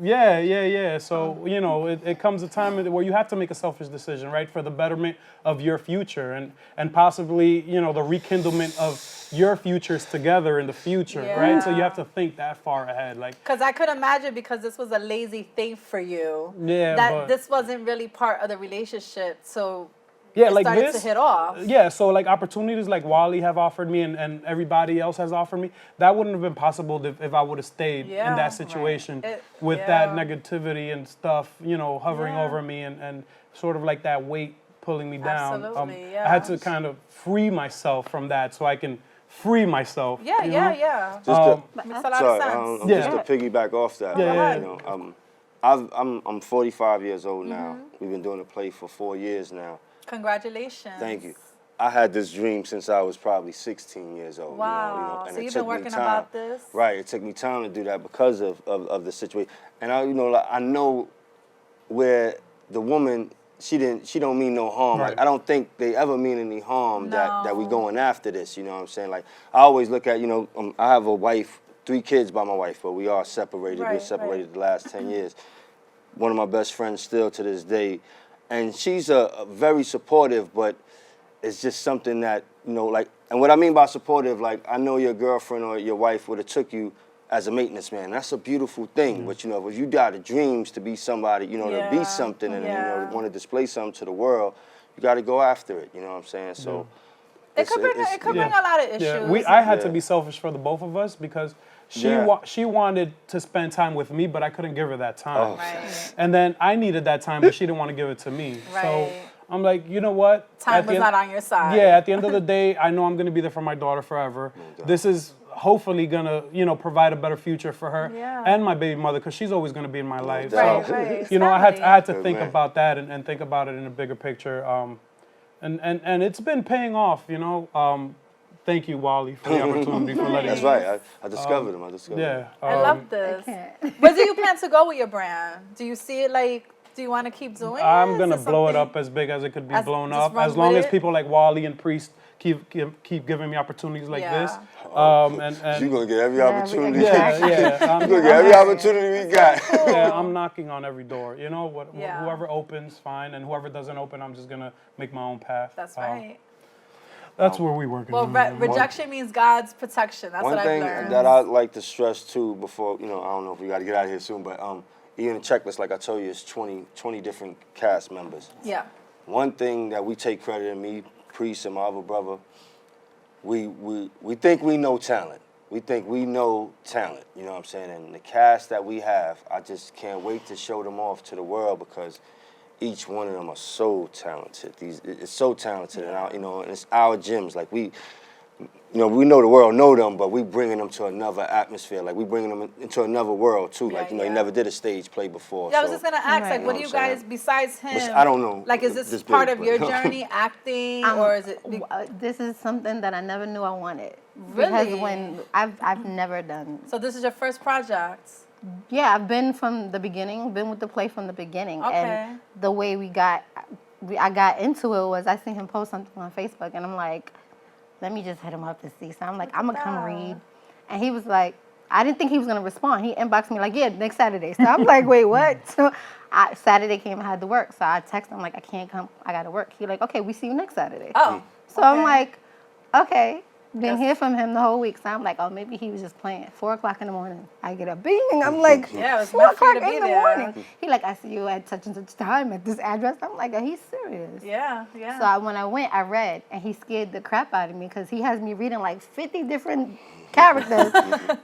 Yeah. So, it comes a time where you have to make a selfish decision, right, for the betterment of your future and possibly, the rekindlement of your futures together in the future, right? So you have to think that far ahead. Because I could imagine because this was a lazy thing for you. Yeah, that this wasn't really part of the relationship. So yeah, it like started this, to hit off. Yeah, so like opportunities like Wally have offered me and everybody else has offered me, that wouldn't have been possible if I would have stayed in that situation with that negativity and stuff, hovering over me and sort of like that weight pulling me down. Absolutely, I had to kind of free myself from that so I can free myself. Yeah. Just makes a lot of sense. Just to piggyback off that. Yeah. I'm 45 years old now. We've been doing the play for 4 years now. Congratulations. Thank you. I had this dream since I was probably 16 years old. Wow. And so it you've took been me working time. about this? Right. It took me time to do that because of the situation. And I know where the woman, she don't mean no harm. Right. Like, I don't think they ever mean any harm that we going after this. You know what I'm saying? Like I always look at, I have a wife, 3 kids by my wife, but we are separated. We're separated the last 10 years. One of my best friends still to this day. And she's a very supportive, but it's just something that, and what I mean by supportive, like I know your girlfriend or your wife would have took you as a maintenance man. That's a beautiful thing. But you know, if you got the dreams to be somebody, you know, to be something and you know, want to display something to the world, you got to go after it. You know what I'm saying? So it could bring a lot of issues. Yeah, I had to be selfish for the both of us because she wanted to spend time with me, but I couldn't give her that time. Right. And then I needed that time, but she didn't want to give it to me. Right. So I'm like, you know what? Time was not on your side. Yeah, at the end of the day, I know I'm going to be there for my daughter forever. This is hopefully going to, you know, provide a better future for her and my baby mother, because she's always going to be in my life. So, you know, I had to think about that and think about it in a bigger picture. And it's been paying off, you know. Thank you, Wally, for the opportunity for letting That's right. I discovered him. I discovered him. I love this. Where do you plan to go with your brand? Do you see it like, do you want to keep doing I'm going to blow it up as big as it could be blown up. As long as people like Wally and Priest keep giving me opportunities like this. And you're going to get every opportunity. Yeah. You're going to get every opportunity we got. Yeah, I'm knocking on every door. You know, whoever opens, fine. And whoever doesn't open, I'm just going to make my own path. That's right. That's where we working. Well, rejection means God's protection. That's what I've learned. One thing that I'd like to stress too before, you know, I don't know if we got to get out of here soon, but even the checklist, like I told you, is 20 different cast members. Yeah. One thing that we take credit in, me, Priest, and my other brother, we think we know talent. We think we know talent, you know what I'm saying? And the cast that we have, I just can't wait to show them off to the world because each one of them are so talented. It's so talented, and you know, and it's our gyms. Like we know the world know them, but we bringing them to another atmosphere. Like we bringing them into another world too. Like you know, he never did a stage play before. Yeah, I was just gonna ask, like, what do you guys besides him? Which I don't know. Like, is this part of your journey, acting, or is it? This is something that I never knew I wanted. Really? Because when I've never done. So this is your first project. Yeah, I've been from the beginning, been with the play from the beginning. Okay. And the way I got into it was I seen him post something on Facebook, and I'm like, let me just hit him up to see. So I'm like, I'm gonna come read. And he was like, I didn't think he was gonna respond. He inboxed me like, yeah, next Saturday. So I'm like, wait, what? So Saturday came, I had to work. So I texted him like, I can't come, I gotta work. He like, okay, we see you next Saturday. Oh. So I'm like, okay. Didn't hear from him the whole week, so I'm like, oh, maybe he was just playing. 4 o'clock in the morning, I get up, bing, I'm like, yeah, it was 4 o'clock to be in the there. morning. He like, I see you at such and such time at this address. I'm like, oh, he's serious. Yeah. So when I went, I read, and he scared the crap out of me because he has me reading like 50 different characters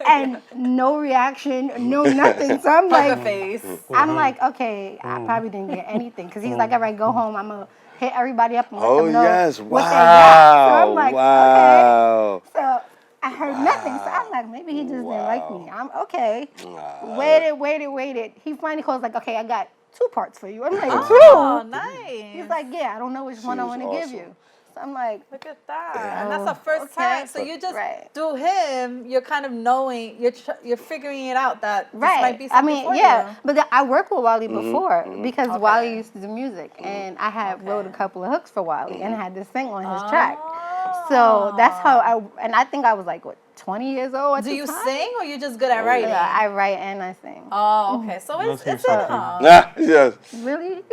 and no reaction, no nothing. So I'm like, I'm like, okay, I probably didn't get anything because he's like, all right, go home. I'm gonna hit everybody up and let them know what they got. So I'm like, okay. So I heard nothing. So I'm like, maybe he just didn't like me. I'm okay. Waited. He finally calls like, okay, I got 2 parts for you. I'm like, 2? Oh, nice. He's like, yeah, I don't know which one I want to give you. So I'm like, look at that. And that's the first time. So you just do him, you're kind of knowing, you're figuring it out that this might be something for you. But I worked with Wally before because Wally used to do music. And I had wrote a couple of hooks for Wally and had to sing on his track. So that's how I think I was like, what, 20 years old at the time? Do you sing or you're just good at writing? Yeah, I write and I sing. Oh, okay. So it's in him. Yes. Really?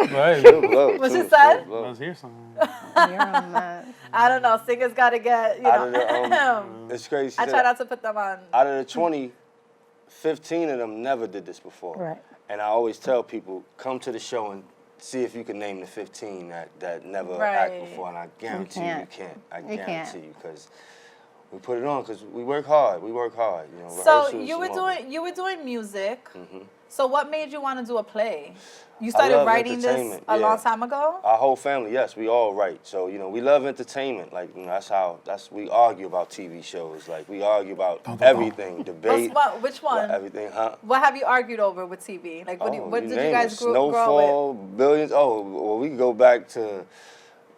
What you said? Let's hear something. I don't know. Singers got to get, you know. It's crazy. I try not to put them on. Out of the 20, 15 of them never did this before. Right. And I always tell people, come to the show and see if you can name the 15 that never act before. And I guarantee you can't. I guarantee you because we put it on because we work hard. You know, so you were doing music. So what made you want to do a play? You started writing this a long time ago? Our whole family, yes, we all write. So, you know, we love entertainment. Like, you know, we argue about TV shows. Like, we argue about everything, debate. Which one? Everything, huh? What have you argued over with TV? Like, what did you guys grow Snowfall, with? Billions. Oh, well, we can go back to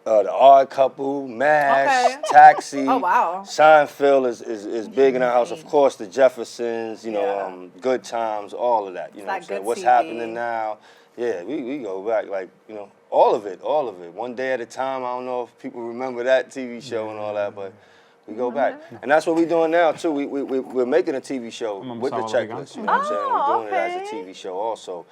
The Odd Couple, MASH, Taxi. Oh, wow. Seinfeld is big in our house. Of course, The Jeffersons, you know, Good Times, all of that. You know what I'm saying? What's happening now? Yeah, we go back, like, you know, all of it. One Day at a Time. I don't know if people remember that TV show and all that, but we go back. And that's what we're doing now, too. We're making a TV show with the checklist. You know what I'm saying? We're doing it as a TV show also.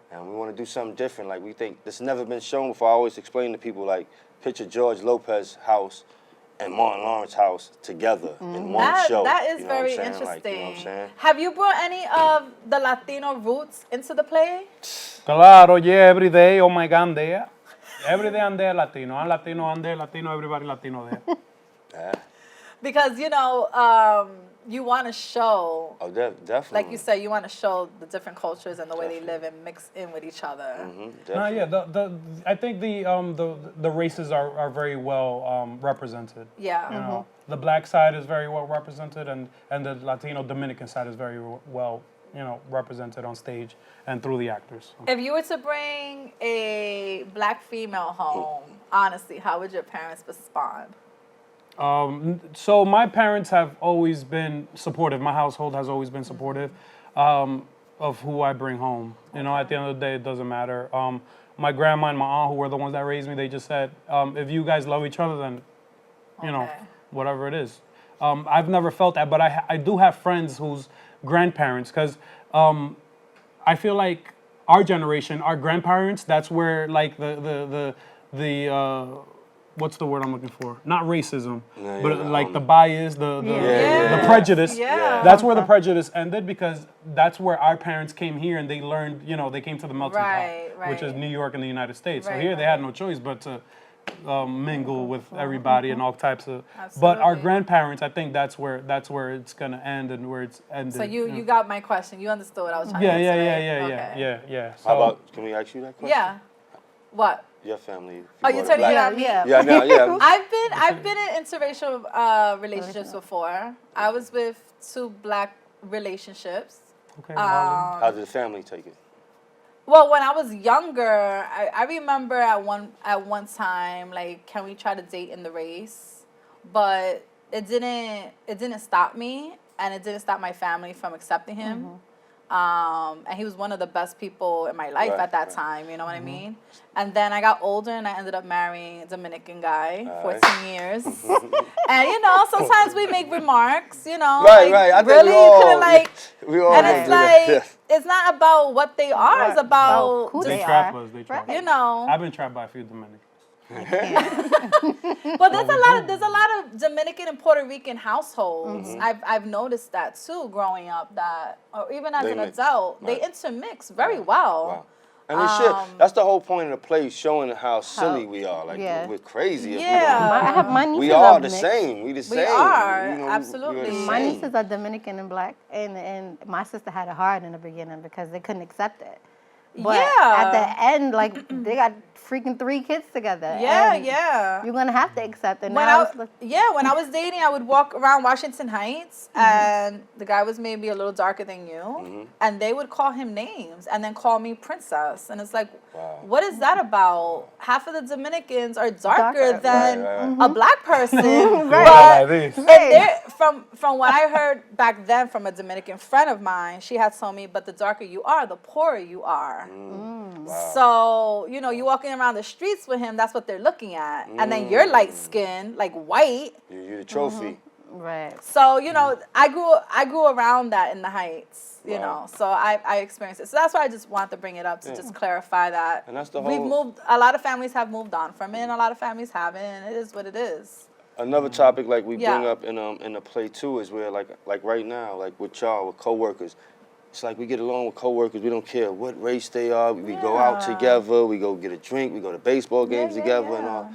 And we want to do something different. Like, we think this has never been shown before. I always explain to people, like, picture George Lopez's house and Martin Lawrence House together in one show. That is you know very what I'm saying? interesting. Like, you know what I'm saying? Have you brought any of the Latino roots into the play? Claro, yeah, every day, oh my God, I'm there. Every day I'm there Latino. I'm Latino, I'm there Latino, everybody Latino there. Yeah. Because, you want to show, Definitely. like you said, you want to show the different cultures and the way they live and mix in with each other. No, yeah, I think the races are very well represented. Yeah. You know, the black side is very well represented, and the Latino Dominican side is very well, represented on stage and through the actors. If you were to bring a black female home, honestly, how would your parents respond? So my parents have always been supportive. My household has always been supportive of who I bring home. At the end of the day, it doesn't matter. My grandma and my aunt, who were the ones that raised me, they just said, if you guys love each other, then, whatever it is. I've never felt that, but I do have friends whose grandparents, because I feel like our generation, our grandparents, that's where like the what's the word I'm looking for? Not racism, but like the bias, the prejudice. Yeah. That's where the prejudice ended, because that's where our parents came here and they learned, they came to the melting pot, which is New York and the United States. So here they had no choice but to mingle with everybody and all types of. Absolutely. But our grandparents, I think that's where it's gonna end and where it's ended. So you got my question. You understood what I was trying to say. Yeah. So, How about, can we ask you that question? Yeah. What? Your family. Oh, you're turning it on me? Yeah, no, yeah. I've been in interracial relationships before. I was with 2 black relationships. Okay. How did the family take it? Well, when I was younger, I remember at one time, like, can we try to date in the race? But it didn't stop me, and it didn't stop my family from accepting him. And he was one of the best people in my life at that time, you know what I mean? And then I got older and I ended up marrying a Dominican guy, 14 years. And, sometimes we make remarks, Right. I think really, you couldn't, like, we all and it's like, it's not about what they are, it's about who they are. They trap us. I've been trapped by a few Dominicans. But there's a lot of Dominican and Puerto Rican households. I've noticed that too growing up, that or even as an adult, they intermix very well. Wow. And they should. That's the whole point of the play, showing how silly we are. Like, we're crazy. I have my nieces we are the mixed. same. We the same. We are, absolutely. My nieces are Dominican and black, and my sister had it hard in the beginning because they couldn't accept it. But at the end, like, they got freaking 3 kids together. Yeah. You're gonna have to accept it. When I was dating, I would walk around Washington Heights, and the guy was maybe a little darker than you, and they would call him names and then call me princess, and it's like, what is that about? Half of the Dominicans are darker than a black person, but from what I heard back then from a Dominican friend of mine, she had told me, but the darker you are, the poorer you are. So, you walking around the streets with him, that's what they're looking at. And then you're light skinned, like white. You're the trophy. Right. So, I grew around that in the Heights, you know. So I experienced it. So that's why I just wanted to bring it up to just clarify that. And that's the a lot of families have moved on from it, and a lot of families haven't, and it is what it is. Another topic like we bring up in the play too is where like right now, like with y'all, with coworkers, it's like we get along with coworkers. We don't care what race they are. We go out together. We go get a drink. We go to baseball games together and all.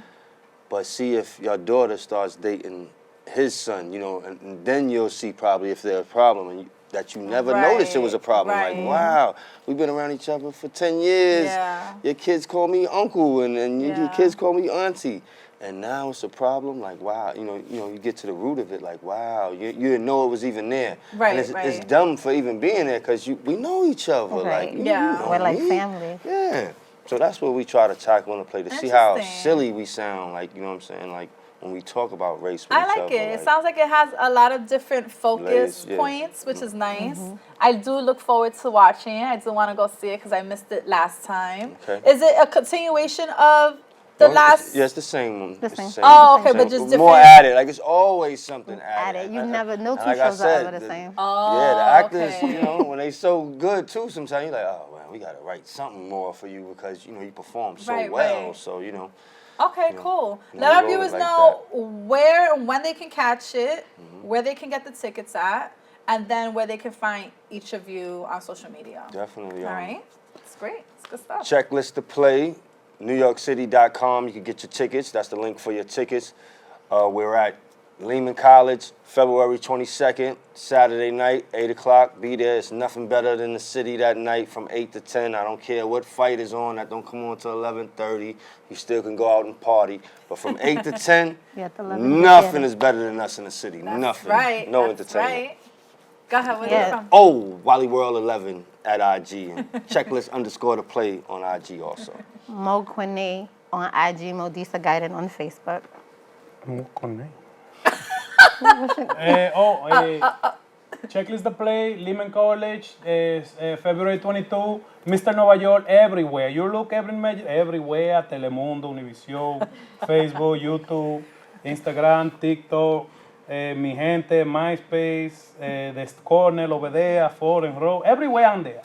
But see if your daughter starts dating his son, and then you'll see probably if there's a problem and that you never noticed it was a problem. Like, wow, we've been around each other for 10 years. Yeah. Your kids call me uncle and your kids call me auntie. And now it's a problem, like, wow, you get to the root of it, like, wow, you didn't know it was even there. Right, and it's dumb for even being there because we know each other. Right. Like, We're like family. Yeah. So that's what we try to tackle in the play, to see how silly we sound, like, you know what I'm saying, like, when we talk about race with each I like other. it. It sounds like it has a lot of different focus points, which is nice. I do look forward to watching it. I do want to go see it because I missed it last time. Okay. Is it a continuation of the last? Yeah, it's the same one. The same. Oh, okay, but just different. More added. Like, it's always something added. You never, no two like shows I said, are ever the same. Oh, the actors, when they so good too, sometimes you're like, oh, man, we got to write something more for you because, you perform so well. So, Okay, cool. you Let our roll it viewers like know where and when they can catch it, where they can get the tickets at, and then where they can find each of you on social media. Definitely. All right. It's great. It's good stuff. Checklist to play, NewYorkCity.com. You can get your tickets. That's the link for your tickets. We're at Lehman College, February 22nd, Saturday night, 8 o'clock. Be there. It's nothing better than the city that night from 8 to 10. I don't care what fight is on. That don't come on till 11:30. You still can go out and party. But from 8 to 10, nothing is better than us in the city. Nothing. Right. No That's entertainment. right. Go ahead. Where you from? Oh, Wally World 11 at IG. And checklist_to-play on IG also. Mo Quinay on IG, Modisa Guided on Facebook. Checklist to play, Lehman College, February 22, Mr. Nueva York, everywhere. You look everywhere, Telemundo, Univision, Facebook, YouTube, Instagram, TikTok, Mi Gente, MySpace, The Corner, over there, Foreign Row, everywhere I'm there.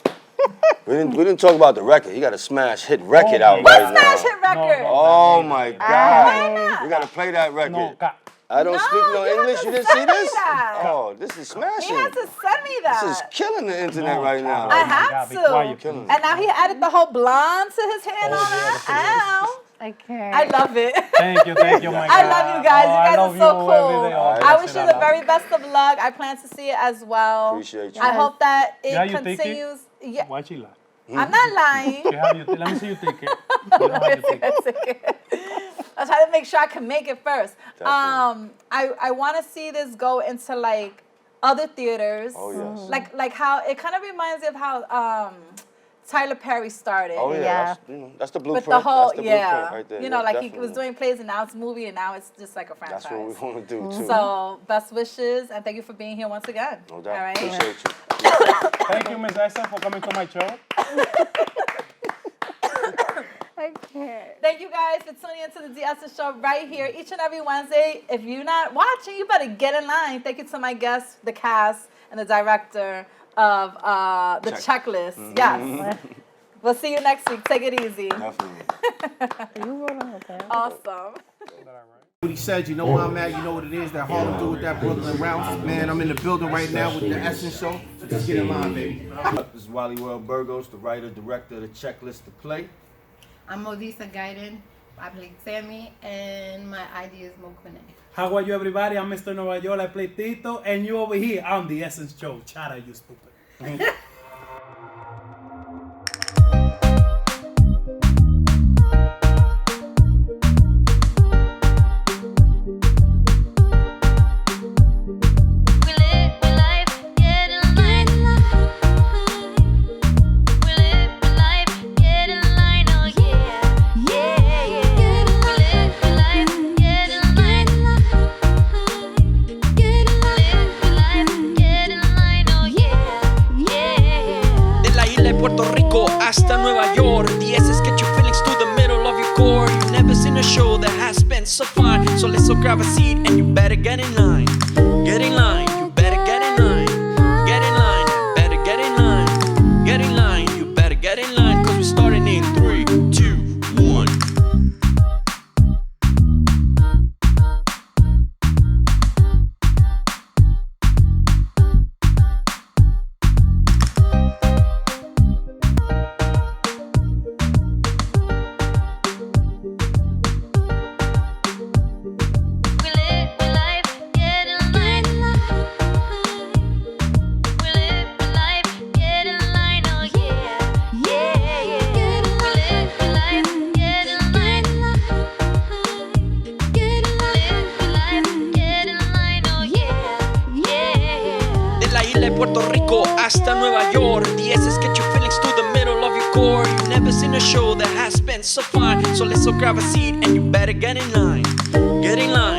We didn't talk about the record. He got a smash hit record out right now. Smash hit record? Oh my God. We gotta play that record. I don't speak no English. You didn't see this? Oh, this is smashing. He has to send me that. This is killing the internet right now. I have to. And now he added the whole blonde to his hair and all that. Ow. I can't. I love it. Thank you, my God. I love you guys. You guys are so cool. Every day. I wish you the very best of luck. I plan to see it as well. Appreciate you. I hope that You have it your ticket? continues. Yeah. Why she lie? I'm not lying. You have your let me see your ticket. You don't have your ticket. I try to make sure I can make it first. I want to see this go into like other theaters. Oh yes. Like how it kind of reminds me of how Tyler Perry started. Oh yeah. That's the blueprint. With the whole that's the blueprint right there. you know, Yeah, like definitely. he was doing plays and now it's a movie and now it's just like a franchise. That's what we want to do too. So best wishes and thank you for being here once again. No doubt. All right. Appreciate you. Thank you, Ms. Essa, for coming to my show. I can't. Thank you guys for tuning into the DS show right here each and every Wednesday. If you're not watching, you better get in line. Thank you to my guests, the cast, and the director of the checklist. Yes. We'll see you next week. Take it easy. Awesome. What he said, you know where I'm at, you know what it is, that Harlem do with that Brooklyn Rounce. Man, I'm in the building right now with the Essence Show, so just get in line, baby. This is Wally World Burgos, the writer, director of the Checklist to Play. I'm Modisa Guided. I play Sammy, and my ID is Mo Quinay. How are you, everybody? I'm Mr. Nueva York. I play Tito, and you over here on the Essence Show. Shout out, you stupid. Puerto Rico hasta Nueva York. The essence get your feelings to the middle of your core. You've never seen a show that has been so fun. So let's all grab a seat and you better get in line. Get in line, you better get in line. Get in line, you better get in line. Get in line, you better get in line. Cause we're starting in 3, 2, 1. Puerto Rico hasta Nueva York. The essence get your feelings to the middle of your core. You've never seen a show that has been so fun. So let's all grab a seat and you better get in line. Get in line.